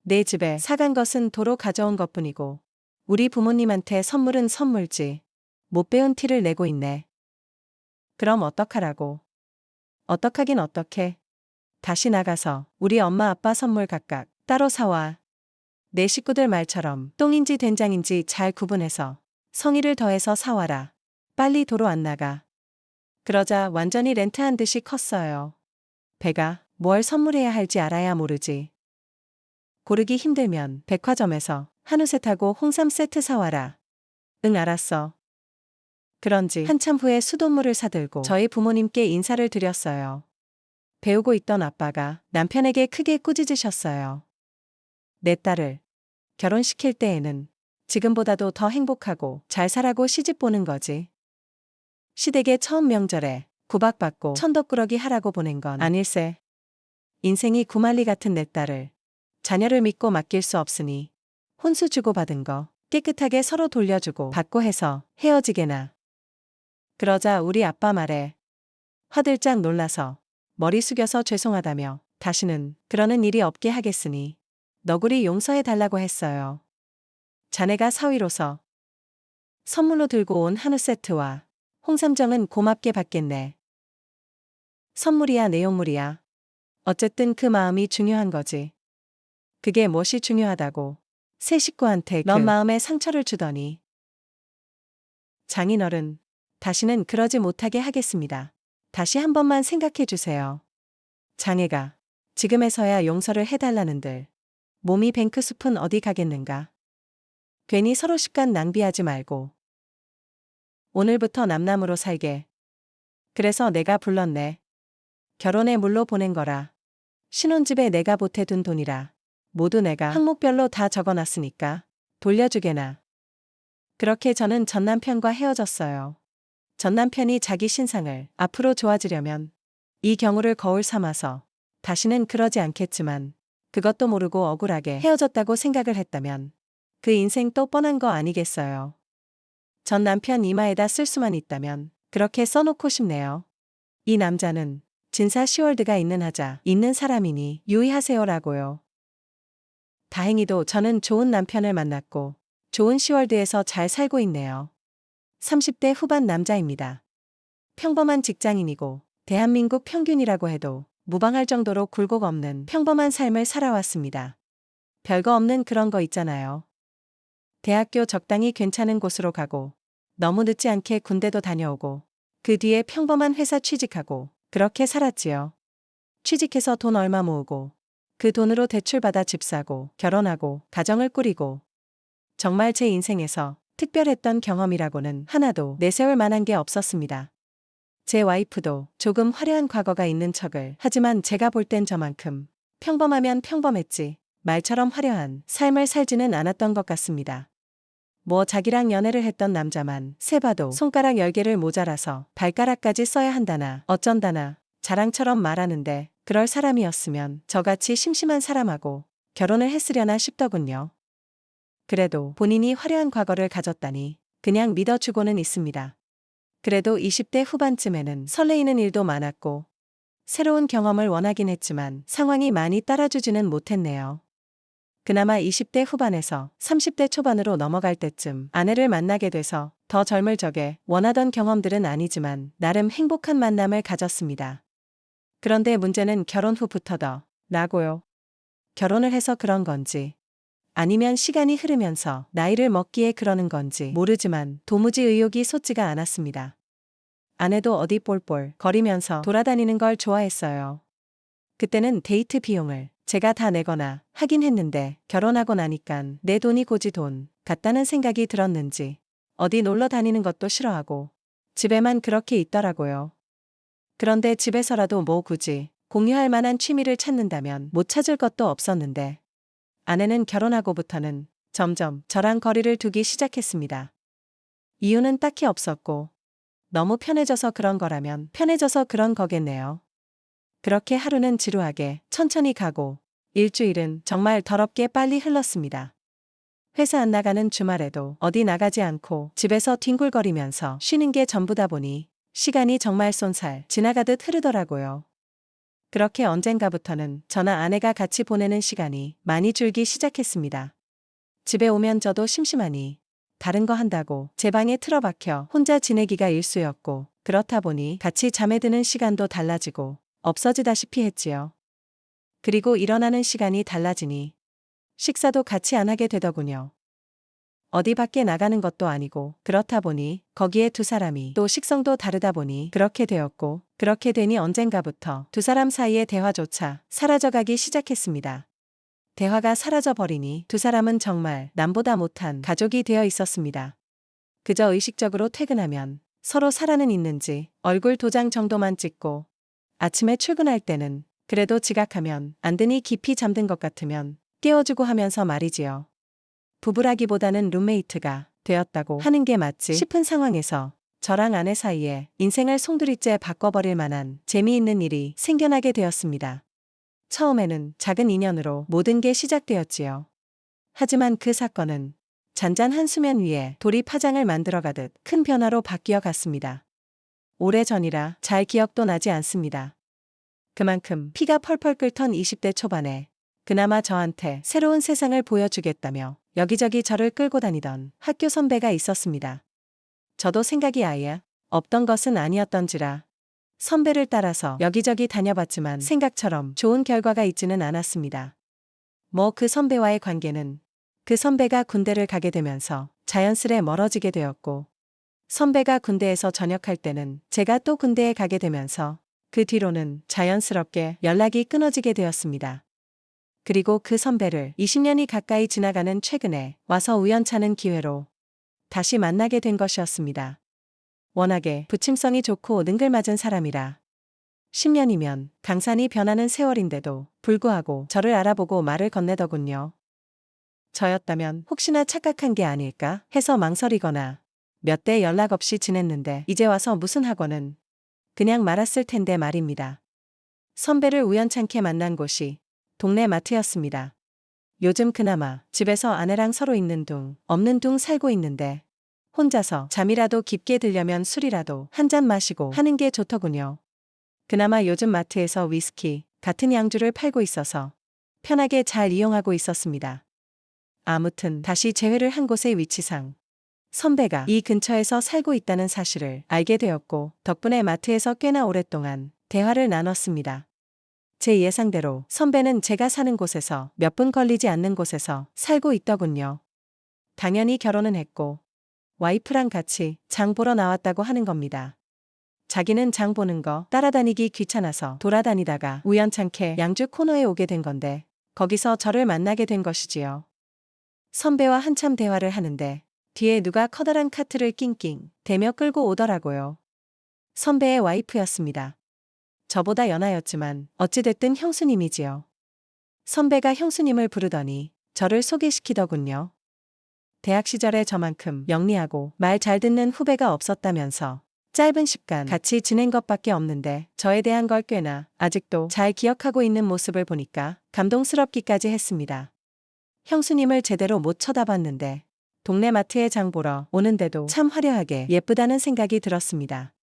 내 집에 사간 것은 도로 가져온 것뿐이고 우리 부모님한테 선물은 선물지. 못 배운 티를 내고 있네. 그럼 어떡하라고? 어떡하긴 어떡해. 다시 나가서 우리 엄마 아빠 선물 각각 따로 사와. 내 식구들 말처럼 똥인지 된장인지 잘 구분해서 성의를 더해서 사와라. 빨리 도로 안 나가. 그러자 완전히 렌트한 듯이 컸어요. 배가 뭘 선물해야 할지 알아야 모르지. 고르기 힘들면 백화점에서 한우 세트하고 홍삼 세트 사와라. 응 알았어. 그런지 한참 후에 수돗물을 사들고 저희 부모님께 인사를 드렸어요. 배우고 있던 아빠가 남편에게 크게 꾸짖으셨어요. 내 딸을 결혼시킬 때에는 지금보다도 더 행복하고 잘 살라고 시집 보는 거지. 시댁의 처음 명절에 구박받고 천덕꾸러기 하라고 보낸 건 아닐세. 인생이 구말리 같은 내 딸을 자녀를 믿고 맡길 수 없으니 혼수 주고받은 거 깨끗하게 서로 돌려주고 받고 해서 헤어지게나. 그러자 우리 아빠 말에 화들짝 놀라서 머리 숙여서 죄송하다며 다시는 그러는 일이 없게 하겠으니 너구리 용서해 달라고 했어요. 자네가 사위로서 선물로 들고 온 한우 세트와 홍삼정은 고맙게 받겠네. 선물이야 내용물이야. 어쨌든 그 마음이 중요한 거지. 그게 무엇이 중요하다고 새 식구한테 넌 마음에 상처를 주더니. 장인어른, 다시는 그러지 못하게 하겠습니다. 다시 한 번만 생각해 주세요. 장애가 지금에서야 용서를 해달라는들 몸이 뱅크숲은 어디 가겠는가. 괜히 서로 시간 낭비하지 말고 오늘부터 남남으로 살게. 그래서 내가 불렀네. 결혼에 물로 보낸 거라. 신혼집에 내가 보태둔 돈이라. 모두 내가 항목별로 다 적어놨으니까 돌려주게나. 그렇게 저는 전남편과 헤어졌어요. 전남편이 자기 신상을 앞으로 좋아지려면 이 경우를 거울 삼아서 다시는 그러지 않겠지만 그것도 모르고 억울하게 헤어졌다고 생각을 했다면 그 인생 또 뻔한 거 아니겠어요. 전 남편 이마에다 쓸 수만 있다면 그렇게 써놓고 싶네요. 이 남자는 진사 시월드가 있는 하자 있는 사람이니 유의하세요라고요. 다행히도 저는 좋은 남편을 만났고 좋은 시월드에서 잘 살고 있네요. 30대 후반 남자입니다. 평범한 직장인이고 대한민국 평균이라고 해도 무방할 정도로 굴곡 없는 평범한 삶을 살아왔습니다. 별거 없는 그런 거 있잖아요. 대학교 적당히 괜찮은 곳으로 가고 너무 늦지 않게 군대도 다녀오고 그 뒤에 평범한 회사 취직하고 그렇게 살았지요. 취직해서 돈 얼마 모으고 그 돈으로 대출받아 집 사고 결혼하고 가정을 꾸리고 정말 제 인생에서 특별했던 경험이라고는 하나도 내세울 만한 게 없었습니다. 제 와이프도 조금 화려한 과거가 있는 척을 하지만 제가 볼 땐 저만큼 평범하면 평범했지 말처럼 화려한 삶을 살지는 않았던 것 같습니다. 뭐 자기랑 연애를 했던 남자만 세봐도 손가락 10개를 모자라서 발가락까지 써야 한다나 어쩐다나 자랑처럼 말하는데 그럴 사람이었으면 저같이 심심한 사람하고 결혼을 했으려나 싶더군요. 그래도 본인이 화려한 과거를 가졌다니 그냥 믿어주고는 있습니다. 그래도 20대 후반쯤에는 설레이는 일도 많았고 새로운 경험을 원하긴 했지만 상황이 많이 따라주지는 못했네요. 그나마 20대 후반에서 30대 초반으로 넘어갈 때쯤 아내를 만나게 돼서 더 젊을 적에 원하던 경험들은 아니지만 나름 행복한 만남을 가졌습니다. 그런데 문제는 결혼 후부터더라고요. 결혼을 해서 그런 건지 아니면 시간이 흐르면서 나이를 먹기에 그러는 건지 모르지만 도무지 의욕이 솟지가 않았습니다. 아내도 어디 볼 거리면서 돌아다니는 걸 좋아했어요. 그때는 데이트 비용을 제가 다 내거나 하긴 했는데 결혼하고 나니깐 내 돈이 고지 돈 같다는 생각이 들었는지 어디 놀러 다니는 것도 싫어하고 집에만 그렇게 있더라고요. 그런데 집에서라도 뭐 굳이 공유할 만한 취미를 찾는다면 못 찾을 것도 없었는데 아내는 결혼하고부터는 점점 저랑 거리를 두기 시작했습니다. 이유는 딱히 없었고 너무 편해져서 그런 거라면 편해져서 그런 거겠네요. 그렇게 하루는 지루하게 천천히 가고 일주일은 정말 더럽게 빨리 흘렀습니다. 회사 안 나가는 주말에도 어디 나가지 않고 집에서 뒹굴거리면서 쉬는 게 전부다 보니 시간이 정말 쏜살 지나가듯 흐르더라고요. 그렇게 언젠가부터는 저나 아내가 같이 보내는 시간이 많이 줄기 시작했습니다. 집에 오면 저도 심심하니 다른 거 한다고 제 방에 틀어박혀 혼자 지내기가 일쑤였고 그렇다 보니 같이 잠에 드는 시간도 달라지고 없어지다시피 했지요. 그리고 일어나는 시간이 달라지니 식사도 같이 안 하게 되더군요. 어디 밖에 나가는 것도 아니고 그렇다 보니 거기에 두 사람이 또 식성도 다르다 보니 그렇게 되었고 그렇게 되니 언젠가부터 두 사람 사이의 대화조차 사라져가기 시작했습니다. 대화가 사라져버리니 두 사람은 정말 남보다 못한 가족이 되어 있었습니다. 그저 의식적으로 퇴근하면 서로 살아는 있는지 얼굴 도장 정도만 찍고 아침에 출근할 때는 그래도 지각하면 안 되니 깊이 잠든 것 같으면 깨워주고 하면서 말이지요. 부부라기보다는 룸메이트가 되었다고 하는 게 맞지 싶은 상황에서 저랑 아내 사이에 인생을 송두리째 바꿔버릴 만한 재미있는 일이 생겨나게 되었습니다. 처음에는 작은 인연으로 모든 게 시작되었지요. 하지만 그 사건은 잔잔한 수면 위에 돌이 파장을 만들어가듯 큰 변화로 바뀌어 갔습니다. 오래전이라 잘 기억도 나지 않습니다. 그만큼 피가 펄펄 끓던 20대 초반에 그나마 저한테 새로운 세상을 보여주겠다며 여기저기 저를 끌고 다니던 학교 선배가 있었습니다. 저도 생각이 아예 없던 것은 아니었던지라 선배를 따라서 여기저기 다녀봤지만 생각처럼 좋은 결과가 있지는 않았습니다. 뭐 그 선배와의 관계는 그 선배가 군대를 가게 되면서 자연스레 멀어지게 되었고 선배가 군대에서 전역할 때는 제가 또 군대에 가게 되면서 그 뒤로는 자연스럽게 연락이 끊어지게 되었습니다. 그리고 그 선배를 20년이 가까이 지나가는 최근에 와서 우연찮은 기회로 다시 만나게 된 것이었습니다. 워낙에 부침성이 좋고 능글맞은 사람이라 10년이면 강산이 변하는 세월인데도 불구하고 저를 알아보고 말을 건네더군요. 저였다면 혹시나 착각한 게 아닐까 해서 망설이거나 몇 대 연락 없이 지냈는데 이제 와서 무슨 학원은 그냥 말았을 텐데 말입니다. 선배를 우연찮게 만난 곳이 동네 마트였습니다. 요즘 그나마 집에서 아내랑 서로 있는 둥 없는 둥 살고 있는데 혼자서 잠이라도 깊게 들려면 술이라도 한 잔 마시고 하는 게 좋더군요. 그나마 요즘 마트에서 위스키 같은 양주를 팔고 있어서 편하게 잘 이용하고 있었습니다. 아무튼 다시 재회를 한 곳의 위치상 선배가 이 근처에서 살고 있다는 사실을 알게 되었고 덕분에 마트에서 꽤나 오랫동안 대화를 나눴습니다. 제 예상대로 선배는 제가 사는 곳에서 몇 분 걸리지 않는 곳에서 살고 있더군요. 당연히 결혼은 했고 와이프랑 같이 장 보러 나왔다고 하는 겁니다. 자기는 장 보는 거 따라다니기 귀찮아서 돌아다니다가 우연찮게 양주 코너에 오게 된 건데 거기서 저를 만나게 된 것이지요. 선배와 한참 대화를 하는데 뒤에 누가 커다란 카트를 낑낑 대며 끌고 오더라고요. 선배의 와이프였습니다. 저보다 연하였지만 어찌됐든 형수님이지요. 선배가 형수님을 부르더니 저를 소개시키더군요. 대학 시절에 저만큼 영리하고 말 잘 듣는 후배가 없었다면서 짧은 시간 같이 지낸 것밖에 없는데 저에 대한 걸 꽤나 아직도 잘 기억하고 있는 모습을 보니까 감동스럽기까지 했습니다. 형수님을 제대로 못 쳐다봤는데 동네 마트에 장 보러 오는데도 참 화려하게 예쁘다는 생각이 들었습니다.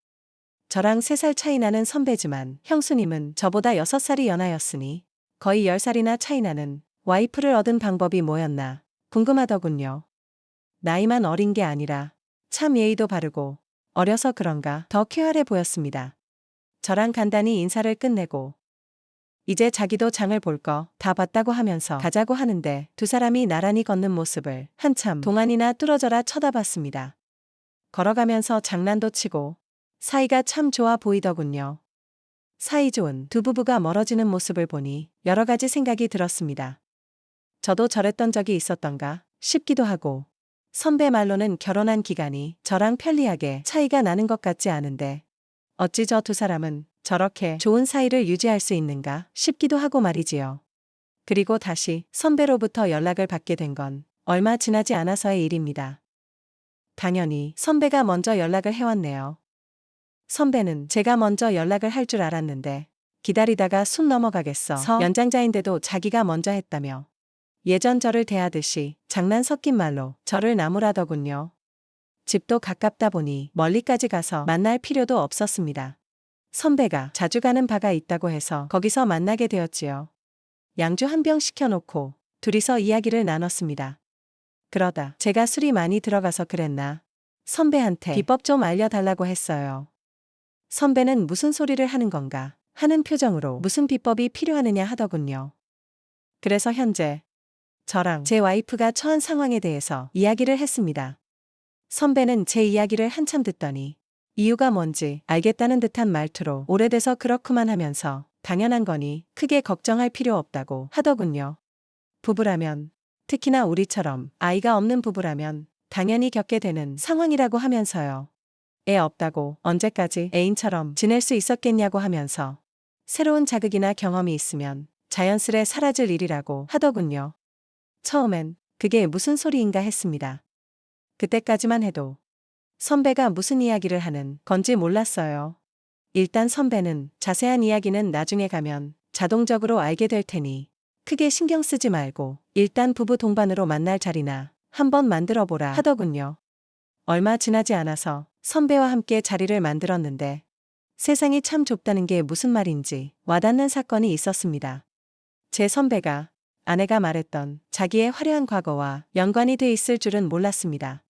저랑 3살 차이 나는 선배지만 형수님은 저보다 6살이 연하였으니 거의 10살이나 차이 나는 와이프를 얻은 방법이 뭐였나 궁금하더군요. 나이만 어린 게 아니라 참 예의도 바르고 어려서 그런가 더 쾌활해 보였습니다. 저랑 간단히 인사를 끝내고 이제 자기도 장을 볼 거 다 봤다고 하면서 가자고 하는데 두 사람이 나란히 걷는 모습을 한참 동안이나 뚫어져라 쳐다봤습니다. 걸어가면서 장난도 치고 사이가 참 좋아 보이더군요. 사이 좋은 두 부부가 멀어지는 모습을 보니 여러 가지 생각이 들었습니다. 저도 저랬던 적이 있었던가 싶기도 하고 선배 말로는 결혼한 기간이 저랑 편리하게 차이가 나는 것 같지 않은데 어찌 저 두 사람은 저렇게 좋은 사이를 유지할 수 있는가 싶기도 하고 말이지요. 그리고 다시 선배로부터 연락을 받게 된 건 얼마 지나지 않아서의 일입니다. 당연히 선배가 먼저 연락을 해왔네요. 선배는 제가 먼저 연락을 할 줄 알았는데 기다리다가 숨 넘어가겠어 연장자인데도 자기가 먼저 했다며 예전 저를 대하듯이 장난 섞인 말로 저를 나무라더군요. 집도 가깝다 보니 멀리까지 가서 만날 필요도 없었습니다. 선배가 자주 가는 바가 있다고 해서 거기서 만나게 되었지요. 양주 한 병 시켜놓고 둘이서 이야기를 나눴습니다. 그러다 제가 술이 많이 들어가서 그랬나 선배한테 비법 좀 알려달라고 했어요. 선배는 무슨 소리를 하는 건가 하는 표정으로 무슨 비법이 필요하느냐 하더군요. 그래서 현재 저랑 제 와이프가 처한 상황에 대해서 이야기를 했습니다. 선배는 제 이야기를 한참 듣더니 이유가 뭔지 알겠다는 듯한 말투로 오래돼서 그렇구만 하면서 당연한 거니 크게 걱정할 필요 없다고 하더군요. 부부라면, 특히나 우리처럼 아이가 없는 부부라면 당연히 겪게 되는 상황이라고 하면서요. 애 없다고 언제까지 애인처럼 지낼 수 있었겠냐고 하면서 새로운 자극이나 경험이 있으면 자연스레 사라질 일이라고 하더군요. 처음엔 그게 무슨 소리인가 했습니다. 그때까지만 해도 선배가 무슨 이야기를 하는 건지 몰랐어요. 일단 선배는 자세한 이야기는 나중에 가면 자동적으로 알게 될 테니 크게 신경 쓰지 말고 일단 부부 동반으로 만날 자리나 한번 만들어보라 하더군요. 얼마 지나지 않아서 선배와 함께 자리를 만들었는데 세상이 참 좁다는 게 무슨 말인지 와닿는 사건이 있었습니다. 제 선배가 아내가 말했던 자기의 화려한 과거와 연관이 돼 있을 줄은 몰랐습니다.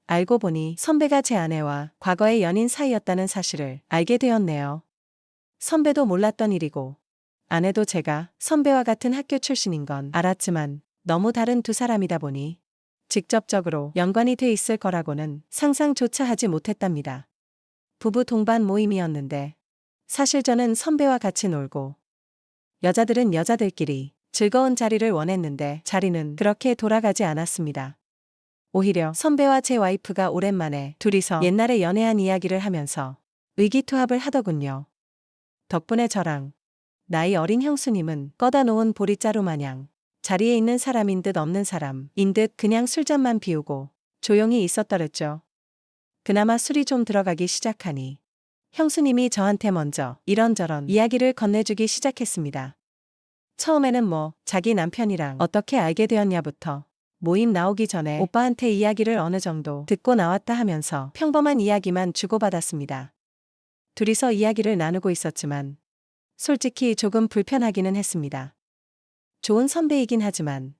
알고 보니 선배가 제 아내와 과거의 연인 사이였다는 사실을 알게 되었네요. 선배도 몰랐던 일이고 아내도 제가 선배와 같은 학교 출신인 건 알았지만 너무 다른 두 사람이다 보니 직접적으로 연관이 돼 있을 거라고는 상상조차 하지 못했답니다. 부부 동반 모임이었는데 사실 저는 선배와 같이 놀고 여자들은 여자들끼리 즐거운 자리를 원했는데 자리는 그렇게 돌아가지 않았습니다. 오히려 선배와 제 와이프가 오랜만에 둘이서 옛날에 연애한 이야기를 하면서 의기투합을 하더군요. 덕분에 저랑 나이 어린 형수님은 꺼다 놓은 보릿자루 마냥 자리에 있는 사람인 듯 없는 사람인 듯 그냥 술잔만 비우고 조용히 있었더랬죠. 그나마 술이 좀 들어가기 시작하니 형수님이 저한테 먼저 이런저런 이야기를 건네주기 시작했습니다. 처음에는 뭐 자기 남편이랑 어떻게 알게 되었냐부터 모임 나오기 전에 오빠한테 이야기를 어느 정도 듣고 나왔다 하면서 평범한 이야기만 주고받았습니다. 둘이서 이야기를 나누고 있었지만 솔직히 조금 불편하기는 했습니다. 좋은 선배이긴 하지만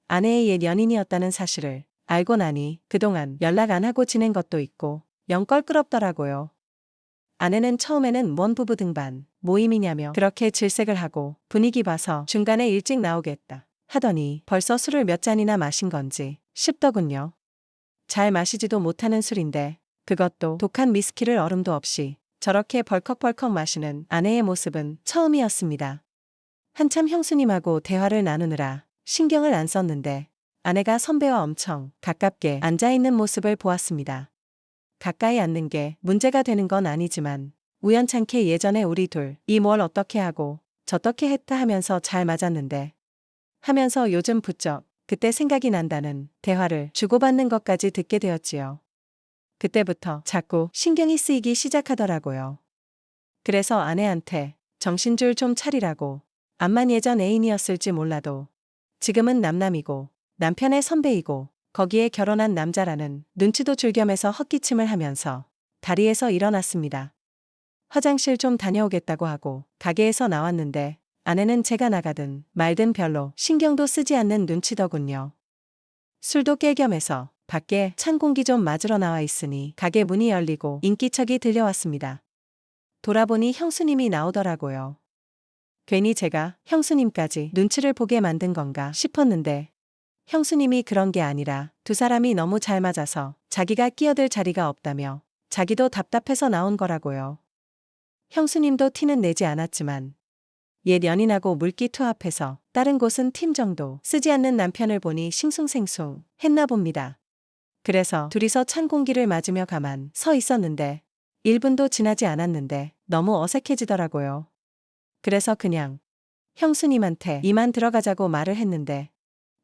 아내의 옛 연인이었다는 사실을 알고 나니 그동안 연락 안 하고 지낸 것도 있고 영 껄끄럽더라고요. 아내는 처음에는 뭔 부부 등반 모임이냐며 그렇게 질색을 하고 분위기 봐서 중간에 일찍 나오겠다 하더니 벌써 술을 몇 잔이나 마신 건지 싶더군요. 잘 마시지도 못하는 술인데 그것도 독한 위스키를 얼음도 없이 저렇게 벌컥벌컥 마시는 아내의 모습은 처음이었습니다. 한참 형수님하고 대화를 나누느라 신경을 안 썼는데 아내가 선배와 엄청 가깝게 앉아있는 모습을 보았습니다. 가까이 앉는 게 문제가 되는 건 아니지만 우연찮게 예전에 우리 둘 이 뭘 어떻게 하고 저떻게 했다 하면서 잘 맞았는데 하면서 요즘 부쩍 그때 생각이 난다는 대화를 주고받는 것까지 듣게 되었지요. 그때부터 자꾸 신경이 쓰이기 시작하더라고요. 그래서 아내한테 정신줄 좀 차리라고 암만 예전 애인이었을지 몰라도 지금은 남남이고 남편의 선배이고 거기에 결혼한 남자라는 눈치도 줄겸해서 헛기침을 하면서 다리에서 일어났습니다. 화장실 좀 다녀오겠다고 하고 가게에서 나왔는데 아내는 제가 나가든 말든 별로 신경도 쓰지 않는 눈치더군요. 술도 깰 겸해서 밖에 찬 공기 좀 맞으러 나와 있으니 가게 문이 열리고 인기척이 들려왔습니다. 돌아보니 형수님이 나오더라고요. 괜히 제가 형수님까지 눈치를 보게 만든 건가 싶었는데 형수님이 그런 게 아니라 두 사람이 너무 잘 맞아서 자기가 끼어들 자리가 없다며 자기도 답답해서 나온 거라고요. 형수님도 티는 내지 않았지만 옛 연인하고 물기 투합해서 다른 곳은 팀 정도 쓰지 않는 남편을 보니 싱숭생숭 했나 봅니다. 그래서 둘이서 찬 공기를 맞으며 가만 서 있었는데 1분도 지나지 않았는데 너무 어색해지더라고요. 그래서 그냥 형수님한테 이만 들어가자고 말을 했는데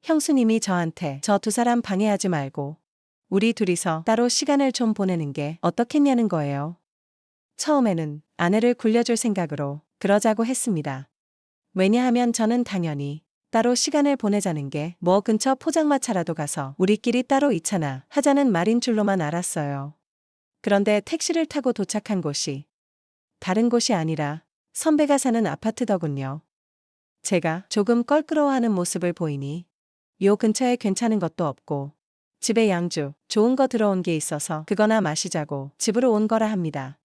형수님이 저한테 저 두 사람 방해하지 말고 우리 둘이서 따로 시간을 좀 보내는 게 어떻겠냐는 거예요. 처음에는 아내를 굴려줄 생각으로 그러자고 했습니다. 왜냐하면 저는 당연히 따로 시간을 보내자는 게 뭐 근처 포장마차라도 가서 우리끼리 따로 있잖아 하자는 말인 줄로만 알았어요. 그런데 택시를 타고 도착한 곳이 다른 곳이 아니라 선배가 사는 아파트더군요. 제가 조금 껄끄러워하는 모습을 보이니 요 근처에 괜찮은 것도 없고 집에 양주 좋은 거 들어온 게 있어서 그거나 마시자고 집으로 온 거라 합니다.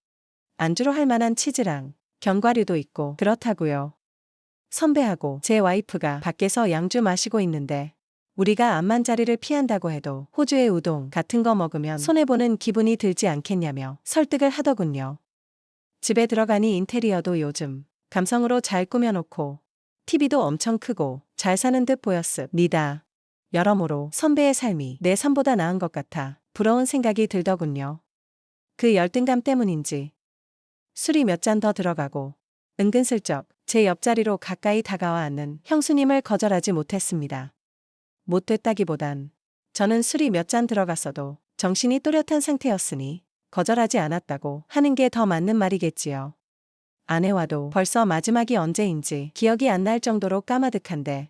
안주로 할 만한 치즈랑 견과류도 있고 그렇다고요. 선배하고 제 와이프가 밖에서 양주 마시고 있는데 우리가 암만 자리를 피한다고 해도 호주의 우동 같은 거 먹으면 손해보는 기분이 들지 않겠냐며 설득을 하더군요. 집에 들어가니 인테리어도 요즘 감성으로 잘 꾸며놓고 TV도 엄청 크고 잘 사는 듯 보였습니다. 여러모로 선배의 삶이 내 삶보다 나은 것 같아 부러운 생각이 들더군요. 그 열등감 때문인지 술이 몇 잔 더 들어가고 은근슬쩍 제 옆자리로 가까이 다가와 앉는 형수님을 거절하지 못했습니다. 못됐다기보단 저는 술이 몇 잔 들어갔어도 정신이 또렷한 상태였으니 거절하지 않았다고 하는 게 더 맞는 말이겠지요. 아내와도 벌써 마지막이 언제인지 기억이 안 날 정도로 까마득한데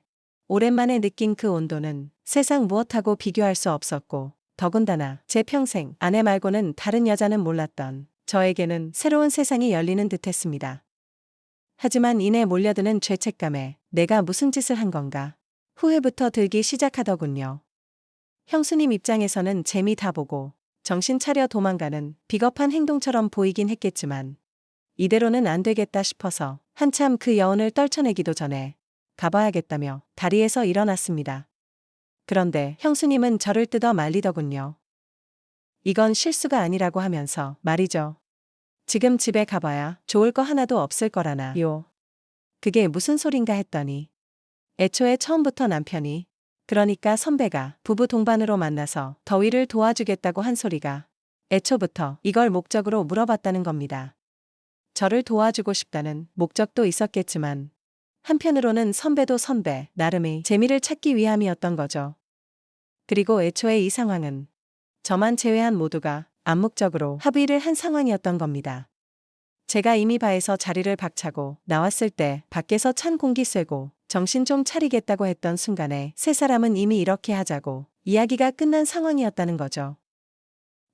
오랜만에 느낀 그 온도는 세상 무엇하고 비교할 수 없었고 더군다나 제 평생 아내 말고는 다른 여자는 몰랐던 저에게는 새로운 세상이 열리는 듯했습니다. 하지만 이내 몰려드는 죄책감에 내가 무슨 짓을 한 건가 후회부터 들기 시작하더군요. 형수님 입장에서는 재미 다 보고 정신 차려 도망가는 비겁한 행동처럼 보이긴 했겠지만 이대로는 안 되겠다 싶어서 한참 그 여운을 떨쳐내기도 전에 가봐야겠다며 다리에서 일어났습니다. 그런데 형수님은 저를 뜯어 말리더군요. 이건 실수가 아니라고 하면서 말이죠. 지금 집에 가봐야 좋을 거 하나도 없을 거라나요. 그게 무슨 소린가 했더니 애초에 처음부터 남편이 그러니까 선배가 부부 동반으로 만나서 더위를 도와주겠다고 한 소리가 애초부터 이걸 목적으로 물어봤다는 겁니다. 저를 도와주고 싶다는 목적도 있었겠지만 한편으로는 선배도 선배 나름의 재미를 찾기 위함이었던 거죠. 그리고 애초에 이 상황은 저만 제외한 모두가 암묵적으로 합의를 한 상황이었던 겁니다. 제가 이미 바에서 자리를 박차고 나왔을 때 밖에서 찬 공기 쐬고 정신 좀 차리겠다고 했던 순간에 세 사람은 이미 이렇게 하자고 이야기가 끝난 상황이었다는 거죠.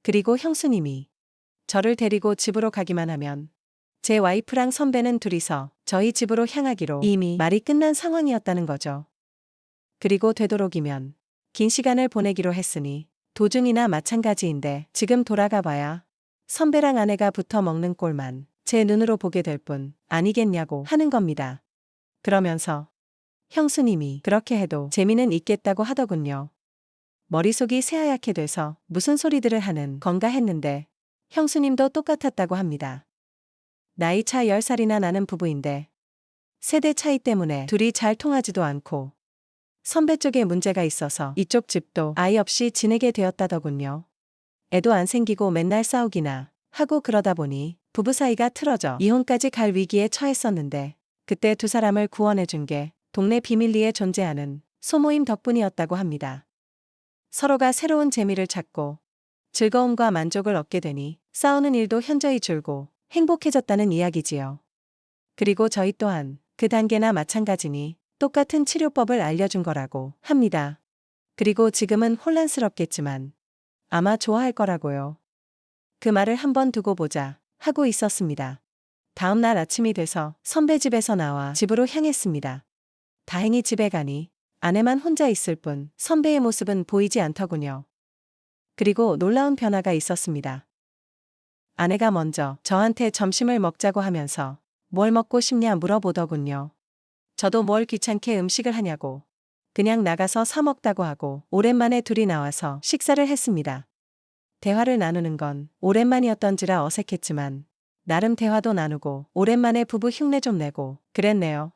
그리고 형수님이 저를 데리고 집으로 가기만 하면 제 와이프랑 선배는 둘이서 저희 집으로 향하기로 이미 말이 끝난 상황이었다는 거죠. 그리고 되도록이면 긴 시간을 보내기로 했으니 도중이나 마찬가지인데 지금 돌아가 봐야 선배랑 아내가 붙어 먹는 꼴만 제 눈으로 보게 될 뿐 아니겠냐고 하는 겁니다. 그러면서 형수님이 그렇게 해도 재미는 있겠다고 하더군요. 머릿속이 새하얗게 돼서 무슨 소리들을 하는 건가 했는데 형수님도 똑같았다고 합니다. 나이 차 10살이나 나는 부부인데 세대 차이 때문에 둘이 잘 통하지도 않고 선배 쪽에 문제가 있어서 이쪽 집도 아이 없이 지내게 되었다더군요. 애도 안 생기고 맨날 싸우기나 하고 그러다 보니 부부 사이가 틀어져 이혼까지 갈 위기에 처했었는데 그때 두 사람을 구원해준 게 동네 비밀리에 존재하는 소모임 덕분이었다고 합니다. 서로가 새로운 재미를 찾고 즐거움과 만족을 얻게 되니 싸우는 일도 현저히 줄고 행복해졌다는 이야기지요. 그리고 저희 또한 그 단계나 마찬가지니 똑같은 치료법을 알려준 거라고 합니다. 그리고 지금은 혼란스럽겠지만 아마 좋아할 거라고요. 그 말을 한번 두고 보자 하고 있었습니다. 다음 날 아침이 돼서 선배 집에서 나와 집으로 향했습니다. 다행히 집에 가니 아내만 혼자 있을 뿐 선배의 모습은 보이지 않더군요. 그리고 놀라운 변화가 있었습니다. 아내가 먼저 저한테 점심을 먹자고 하면서 뭘 먹고 싶냐 물어보더군요. 저도 뭘 귀찮게 음식을 하냐고 그냥 나가서 사 먹다고 하고 오랜만에 둘이 나와서 식사를 했습니다. 대화를 나누는 건 오랜만이었던지라 어색했지만 나름 대화도 나누고 오랜만에 부부 흉내 좀 내고 그랬네요.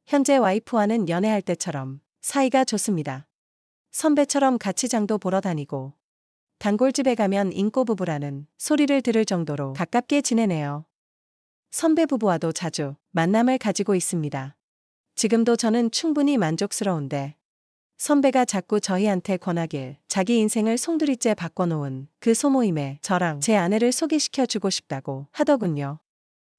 현재 와이프와는 연애할 때처럼 사이가 좋습니다. 선배처럼 같이 장도 보러 다니고 단골집에 가면 인꼬부부라는 소리를 들을 정도로 가깝게 지내네요. 선배 부부와도 자주 만남을 가지고 있습니다. 지금도 저는 충분히 만족스러운데 선배가 자꾸 저희한테 권하길 자기 인생을 송두리째 바꿔놓은 그 소모임에 저랑 제 아내를 소개시켜주고 싶다고 하더군요.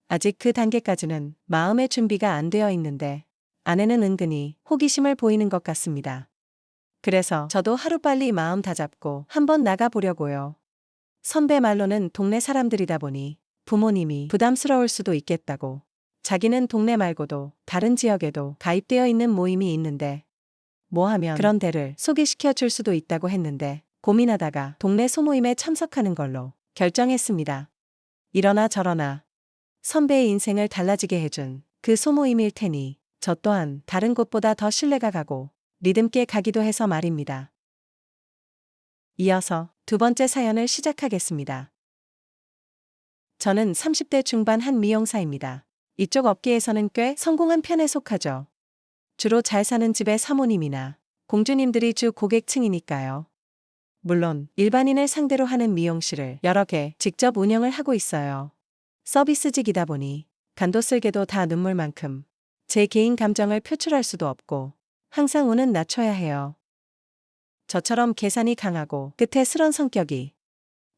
아직 그 단계까지는 마음의 준비가 안 되어 있는데 아내는 은근히 호기심을 보이는 것 같습니다. 그래서 저도 하루빨리 마음 다잡고 한번 나가보려고요. 선배 말로는 동네 사람들이다 보니 부모님이 부담스러울 수도 있겠다고 자기는 동네 말고도 다른 지역에도 가입되어 있는 모임이 있는데 뭐 하면 그런 데를 소개시켜 줄 수도 있다고 했는데 고민하다가 동네 소모임에 참석하는 걸로 결정했습니다. 이러나 저러나 선배의 인생을 달라지게 해준 그 소모임일 테니 저 또한 다른 곳보다 더 신뢰가 가고 리듬있게 가기도 해서 말입니다. 이어서 두 번째 사연을 시작하겠습니다. 저는 30대 중반 한 미용사입니다. 이쪽 업계에서는 꽤 성공한 편에 속하죠. 주로 잘 사는 집의 사모님이나 공주님들이 주 고객층이니까요. 물론 일반인을 상대로 하는 미용실을 여러 개 직접 운영을 하고 있어요. 서비스직이다 보니 간도 쓸게도 다 눈물만큼 제 개인 감정을 표출할 수도 없고 항상 운은 낮춰야 해요. 저처럼 계산이 강하고 끝에스런 성격이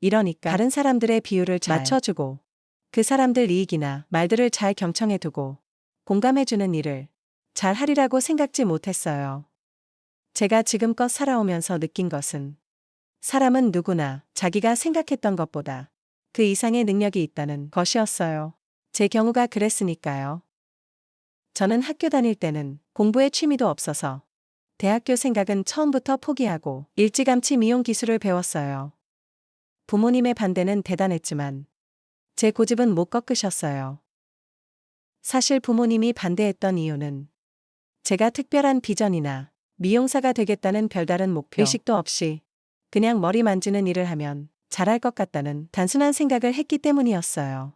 이러니까 다른 사람들의 비율을 잘 맞춰주고 그 사람들 이익이나 말들을 잘 경청해두고 공감해주는 일을 잘 하리라고 생각지 못했어요. 제가 지금껏 살아오면서 느낀 것은 사람은 누구나 자기가 생각했던 것보다 그 이상의 능력이 있다는 것이었어요. 제 경우가 그랬으니까요. 저는 학교 다닐 때는 공부에 취미도 없어서 대학교 생각은 처음부터 포기하고 일찌감치 미용 기술을 배웠어요. 부모님의 반대는 대단했지만 제 고집은 못 꺾으셨어요. 사실 부모님이 반대했던 이유는 제가 특별한 비전이나 미용사가 되겠다는 별다른 목표, 의식도 없이 그냥 머리 만지는 일을 하면 잘할 것 같다는 단순한 생각을 했기 때문이었어요.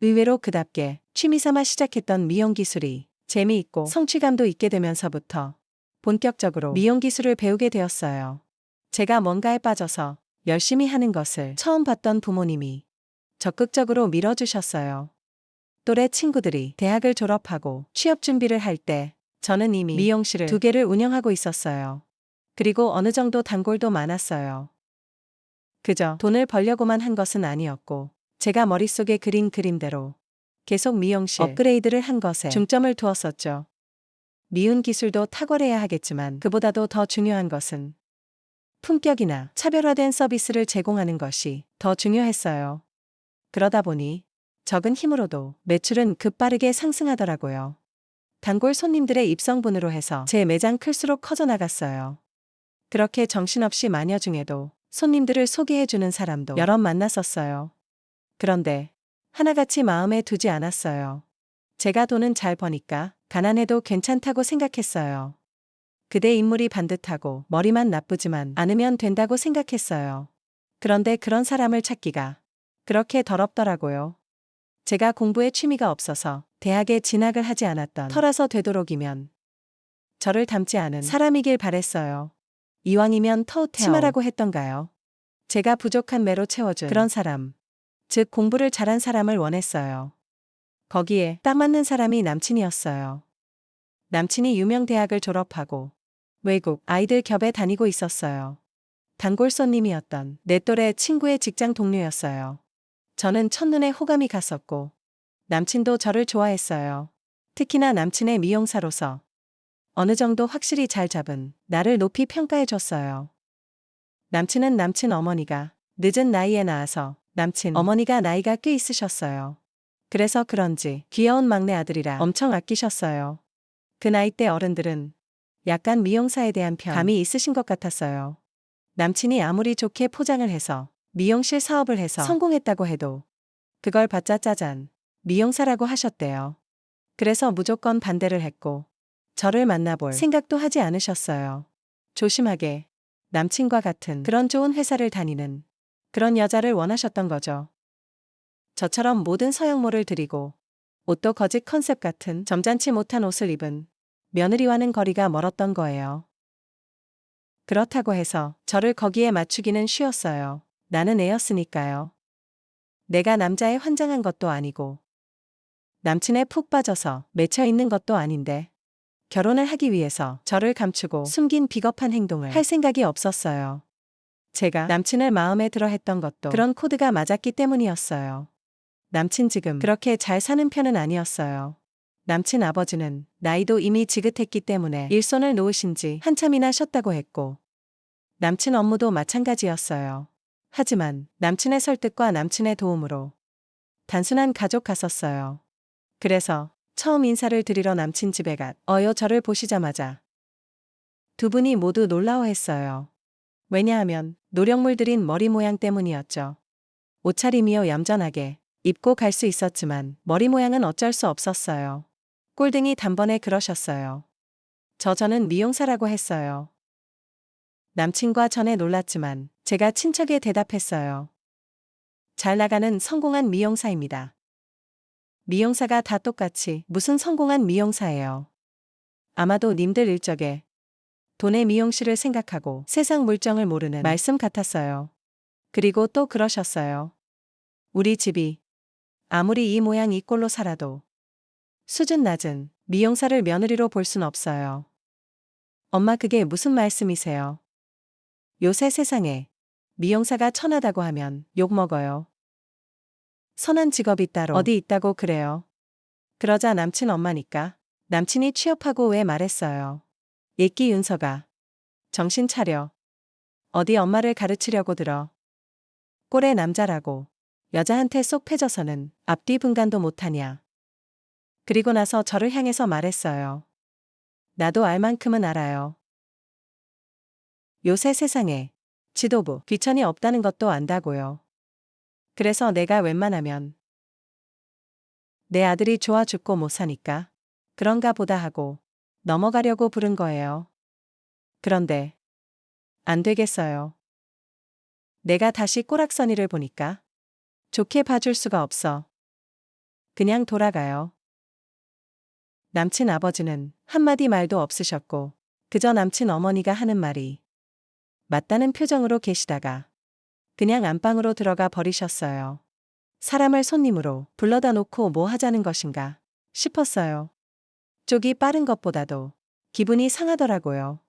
의외로 그답게 취미삼아 시작했던 미용 기술이 재미있고 성취감도 있게 되면서부터 본격적으로 미용 기술을 배우게 되었어요. 제가 뭔가에 빠져서 열심히 하는 것을 처음 봤던 부모님이 적극적으로 밀어주셨어요. 또래 친구들이 대학을 졸업하고 취업 준비를 할 때 저는 이미 미용실을 2개를 운영하고 있었어요. 그리고 어느 정도 단골도 많았어요. 그저 돈을 벌려고만 한 것은 아니었고 제가 머릿속에 그린 그림대로 계속 미용실 업그레이드를 한 것에 중점을 두었었죠. 미운 기술도 탁월해야 하겠지만 그보다도 더 중요한 것은 품격이나 차별화된 서비스를 제공하는 것이 더 중요했어요. 그러다 보니 적은 힘으로도 매출은 급빠르게 상승하더라고요. 단골 손님들의 입성분으로 해서 제 매장 클수록 커져나갔어요. 그렇게 정신없이 마녀 중에도 손님들을 소개해주는 사람도 여럿 만났었어요. 그런데 하나같이 마음에 두지 않았어요. 제가 돈은 잘 버니까 가난해도 괜찮다고 생각했어요. 그대 인물이 반듯하고 머리만 나쁘지만 않으면 된다고 생각했어요. 그런데 그런 사람을 찾기가 그렇게 더럽더라고요. 제가 공부에 취미가 없어서 대학에 진학을 하지 않았던 터라서 되도록이면 저를 닮지 않은 사람이길 바랬어요. 이왕이면 터우태우 치마라고 했던가요. 제가 부족한 매로 채워준 그런 사람, 즉 공부를 잘한 사람을 원했어요. 거기에 딱 맞는 사람이 남친이었어요. 남친이 유명 대학을 졸업하고 외국 아이들 겹에 다니고 있었어요. 단골 손님이었던 내 또래 친구의 직장 동료였어요. 저는 첫눈에 호감이 갔었고 남친도 저를 좋아했어요. 특히나 남친의 미용사로서 어느 정도 확실히 잘 잡은 나를 높이 평가해 줬어요. 남친은 남친 어머니가 늦은 나이에 낳아서 남친 어머니가 나이가 꽤 있으셨어요. 그래서 그런지 귀여운 막내 아들이라 엄청 아끼셨어요. 그 나이 때 어른들은 약간 미용사에 대한 감이 있으신 것 같았어요. 남친이 아무리 좋게 포장을 해서 미용실 사업을 해서 성공했다고 해도 그걸 받자 짜잔 미용사라고 하셨대요. 그래서 무조건 반대를 했고 저를 만나볼 생각도 하지 않으셨어요. 조심하게 남친과 같은 그런 좋은 회사를 다니는 그런 여자를 원하셨던 거죠. 저처럼 모든 서양모를 들이고 옷도 거짓 컨셉 같은 점잖지 못한 옷을 입은 며느리와는 거리가 멀었던 거예요. 그렇다고 해서 저를 거기에 맞추기는 쉬웠어요. 나는 애였으니까요. 내가 남자에 환장한 것도 아니고 남친에 푹 빠져서 맺혀 있는 것도 아닌데 결혼을 하기 위해서 저를 감추고 숨긴 비겁한 행동을 할 생각이 없었어요. 제가 남친을 마음에 들어 했던 것도 그런 코드가 맞았기 때문이었어요. 남친 지금 그렇게 잘 사는 편은 아니었어요. 남친 아버지는 나이도 이미 지긋했기 때문에 일손을 놓으신 지 한참이나 쉬었다고 했고 남친 업무도 마찬가지였어요. 하지만 남친의 설득과 남친의 도움으로 단순한 가족 같았어요. 그래서 처음 인사를 드리러 남친 집에 어여 저를 보시자마자 두 분이 모두 놀라워했어요. 왜냐하면 노력물 들인 머리 모양 때문이었죠. 옷차림이요 얌전하게 입고 갈 수 있었지만 머리 모양은 어쩔 수 없었어요. 꼴등이 단번에 그러셨어요. 저는 미용사라고 했어요. 남친과 전에 놀랐지만 제가 친척에 대답했어요. 잘 나가는 성공한 미용사입니다. 미용사가 다 똑같이 무슨 성공한 미용사예요. 아마도 님들 일적에 돈의 미용실을 생각하고 세상 물정을 모르는 말씀 같았어요. 그리고 또 그러셨어요. 우리 집이 아무리 이 모양 이 꼴로 살아도 수준 낮은 미용사를 며느리로 볼 순 없어요. 엄마 그게 무슨 말씀이세요? 요새 세상에 미용사가 천하다고 하면 욕먹어요. 선한 직업이 따로 어디 있다고 그래요. 그러자 남친 엄마니까 남친이 취업하고 왜 말했어요. 예끼 윤서가 정신 차려. 어디 엄마를 가르치려고 들어. 꼴의 남자라고 여자한테 쏙 패져서는 앞뒤 분간도 못하냐. 그리고 나서 저를 향해서 말했어요. 나도 알 만큼은 알아요. 요새 세상에 지도부 귀천이 없다는 것도 안다고요. 그래서 내가 웬만하면 내 아들이 좋아 죽고 못 사니까 그런가 보다 하고 넘어가려고 부른 거예요. 그런데 안 되겠어요. 내가 다시 꼬락서니를 보니까 좋게 봐줄 수가 없어. 그냥 돌아가요. 남친 아버지는 한마디 말도 없으셨고 그저 남친 어머니가 하는 말이 맞다는 표정으로 계시다가 그냥 안방으로 들어가 버리셨어요. 사람을 손님으로 불러다 놓고 뭐 하자는 것인가 싶었어요. 쪽이 빠른 것보다도 기분이 상하더라고요.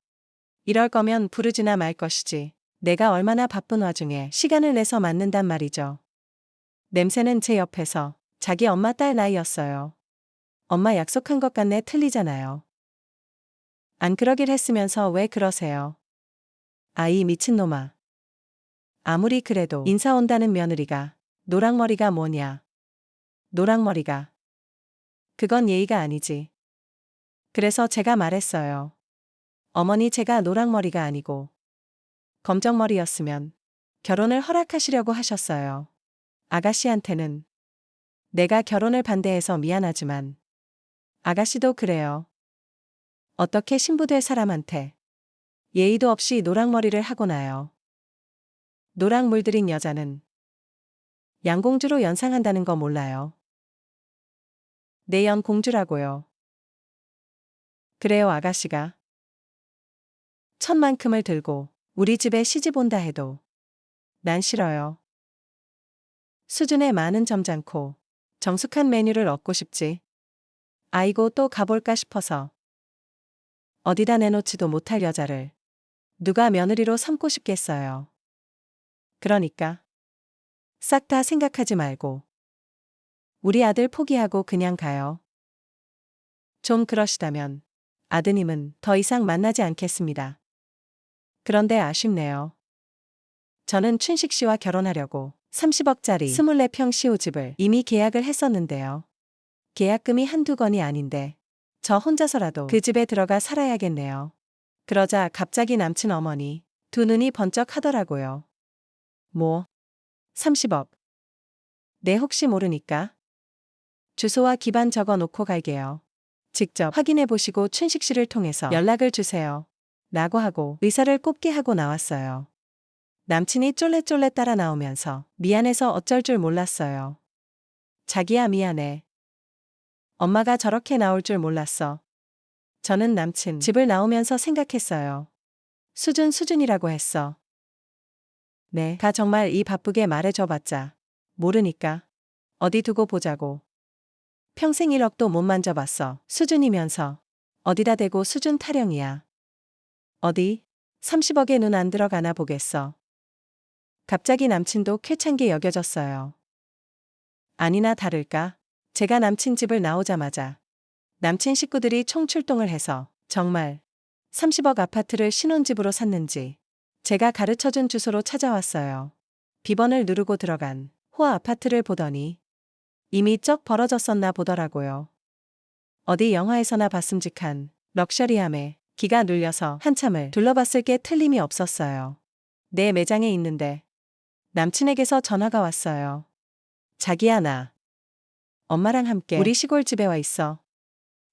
이럴 거면 부르지나 말 것이지. 내가 얼마나 바쁜 와중에 시간을 내서 맞는단 말이죠. 냄새는 제 옆에서 자기 엄마 딸 나이였어요. 엄마 약속한 것 같네 틀리잖아요. 안 그러길 했으면서 왜 그러세요? 아이 미친놈아. 아무리 그래도 인사 온다는 며느리가 노랑머리가 뭐냐. 노랑머리가. 그건 예의가 아니지. 그래서 제가 말했어요. 어머니 제가 노랑머리가 아니고 검정머리였으면 결혼을 허락하시려고 하셨어요. 아가씨한테는 내가 결혼을 반대해서 미안하지만 아가씨도 그래요. 어떻게 신부될 사람한테 예의도 없이 노랑머리를 하고 나요. 노랑 물들인 여자는 양공주로 연상한다는 거 몰라요. 내 연공주라고요. 그래요 아가씨가. 천만큼을 들고 우리 집에 시집 온다 해도 난 싫어요. 수준에 많은 점잖고 정숙한 메뉴를 얻고 싶지. 아이고 또 가볼까 싶어서. 어디다 내놓지도 못할 여자를 누가 며느리로 삼고 싶겠어요. 그러니까 싹 다 생각하지 말고 우리 아들 포기하고 그냥 가요. 좀 그러시다면 아드님은 더 이상 만나지 않겠습니다. 그런데 아쉽네요. 저는 춘식 씨와 결혼하려고 30억짜리 24평 시호집을 이미 계약을 했었는데요. 계약금이 한두 건이 아닌데 저 혼자서라도 그 집에 들어가 살아야겠네요. 그러자 갑자기 남친 어머니 두 눈이 번쩍 하더라고요. 뭐? 30억. 네, 혹시 모르니까 주소와 기반 적어 놓고 갈게요. 직접 확인해 보시고 춘식 씨를 통해서 연락을 주세요. 라고 하고 의사를 꼽게 하고 나왔어요. 남친이 쫄래쫄래 따라 나오면서 미안해서 어쩔 줄 몰랐어요. 자기야, 미안해. 엄마가 저렇게 나올 줄 몰랐어. 저는 남친 집을 나오면서 생각했어요. 수준이라고 했어. 네, 가 정말 이 바쁘게 말해줘봤자 모르니까 어디 두고 보자고. 평생 1억도 못 만져봤어. 수준이면서 어디다 대고 수준 타령이야. 어디 30억에 눈 안 들어가나 보겠어. 갑자기 남친도 쾌찬게 여겨졌어요. 아니나 다를까 제가 남친 집을 나오자마자 남친 식구들이 총출동을 해서 정말 30억 아파트를 신혼집으로 샀는지 제가 가르쳐준 주소로 찾아왔어요. 비번을 누르고 들어간 호 아파트를 보더니 이미 쩍 벌어졌었나 보더라고요. 어디 영화에서나 봤음직한 럭셔리함에 기가 눌려서 한참을 둘러봤을 게 틀림이 없었어요. 내 매장에 있는데 남친에게서 전화가 왔어요. 자기야, 나 엄마랑 함께 우리 시골집에 와 있어.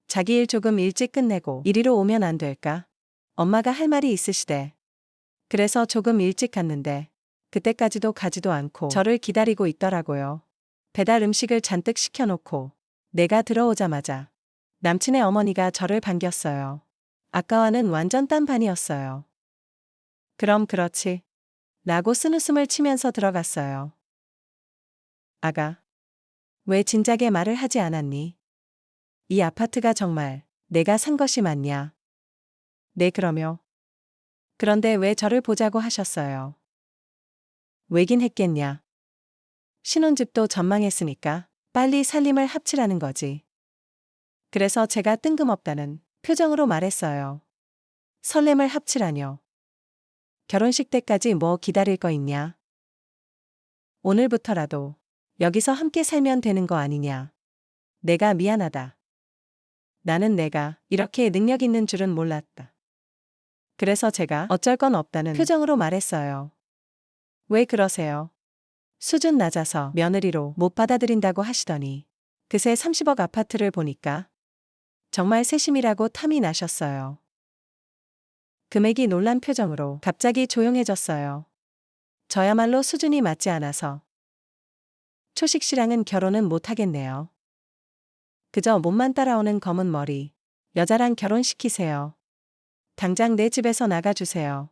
자기 일 조금 일찍 끝내고 이리로 오면 안 될까? 엄마가 할 말이 있으시대. 그래서 조금 일찍 갔는데 그때까지도 가지도 않고 저를 기다리고 있더라고요. 배달 음식을 잔뜩 시켜놓고 내가 들어오자마자 남친의 어머니가 저를 반겼어요. 아까와는 완전 딴판이었어요. 그럼 그렇지. 라고 쓴웃음을 치면서 들어갔어요. 아가, 왜 진작에 말을 하지 않았니? 이 아파트가 정말 내가 산 것이 맞냐? 네, 그러며. 그런데 왜 저를 보자고 하셨어요? 왜긴 했겠냐? 신혼집도 전망했으니까 빨리 살림을 합치라는 거지. 그래서 제가 뜬금없다는 표정으로 말했어요. 설렘을 합치라뇨. 결혼식 때까지 뭐 기다릴 거 있냐? 오늘부터라도 여기서 함께 살면 되는 거 아니냐? 내가 미안하다. 나는 내가 이렇게 능력 있는 줄은 몰랐다. 그래서 제가 어쩔 건 없다는 표정으로 말했어요. 왜 그러세요? 수준 낮아서 며느리로 못 받아들인다고 하시더니 그새 30억 아파트를 보니까 정말 세심이라고 탐이 나셨어요. 금액이 놀란 표정으로 갑자기 조용해졌어요. 저야말로 수준이 맞지 않아서 초식 씨랑은 결혼은 못하겠네요. 그저 몸만 따라오는 검은 머리 여자랑 결혼시키세요. 당장 내 집에서 나가주세요.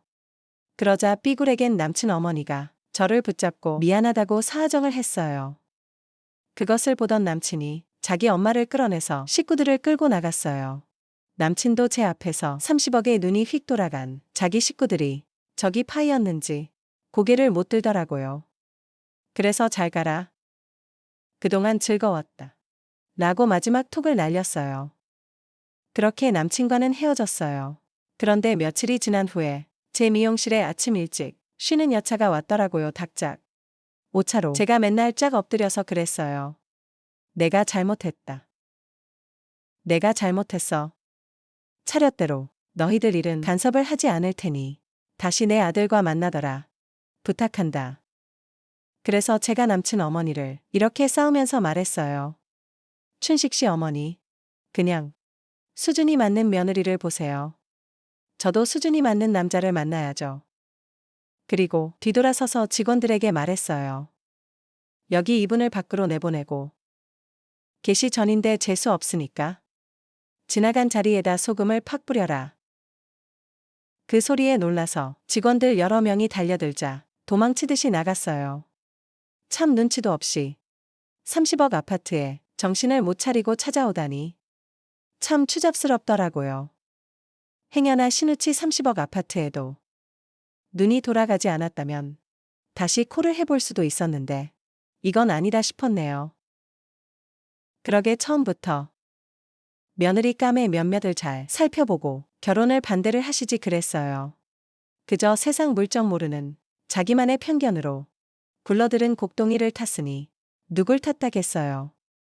그러자 삐굴에겐 남친 어머니가 저를 붙잡고 미안하다고 사정을 했어요. 그것을 보던 남친이 자기 엄마를 끌어내서 식구들을 끌고 나갔어요. 남친도 제 앞에서 30억에 눈이 휙 돌아간 자기 식구들이 저기 파이였는지 고개를 못 들더라고요. 그래서 잘 가라. 그동안 즐거웠다. 라고 마지막 톡을 날렸어요. 그렇게 남친과는 헤어졌어요. 그런데 며칠이 지난 후에 제 미용실에 아침 일찍 쉬는 여차가 왔더라고요. 닭짝. 오차로 제가 맨날 짝 엎드려서 그랬어요. 내가 잘못했다. 내가 잘못했어. 차렷대로 너희들 일은 간섭을 하지 않을 테니 다시 내 아들과 만나더라. 부탁한다. 그래서 제가 남친 어머니를 이렇게 싸우면서 말했어요. 춘식 씨 어머니, 그냥 수준이 맞는 며느리를 보세요. 저도 수준이 맞는 남자를 만나야죠. 그리고 뒤돌아서서 직원들에게 말했어요. 여기 이분을 밖으로 내보내고 계시 전인데 재수 없으니까 지나간 자리에다 소금을 팍 뿌려라. 그 소리에 놀라서 직원들 여러 명이 달려들자 도망치듯이 나갔어요. 참 눈치도 없이 30억 아파트에 정신을 못 차리고 찾아오다니 참 추잡스럽더라고요. 행여나 신우치 30억 아파트에도 눈이 돌아가지 않았다면 다시 콜을 해볼 수도 있었는데 이건 아니다 싶었네요. 그러게 처음부터 며느리 감의 몇몇을 잘 살펴보고 결혼을 반대를 하시지 그랬어요. 그저 세상 물정 모르는 자기만의 편견으로 굴러들은 곡동이를 탔으니 누굴 탓하겠어요.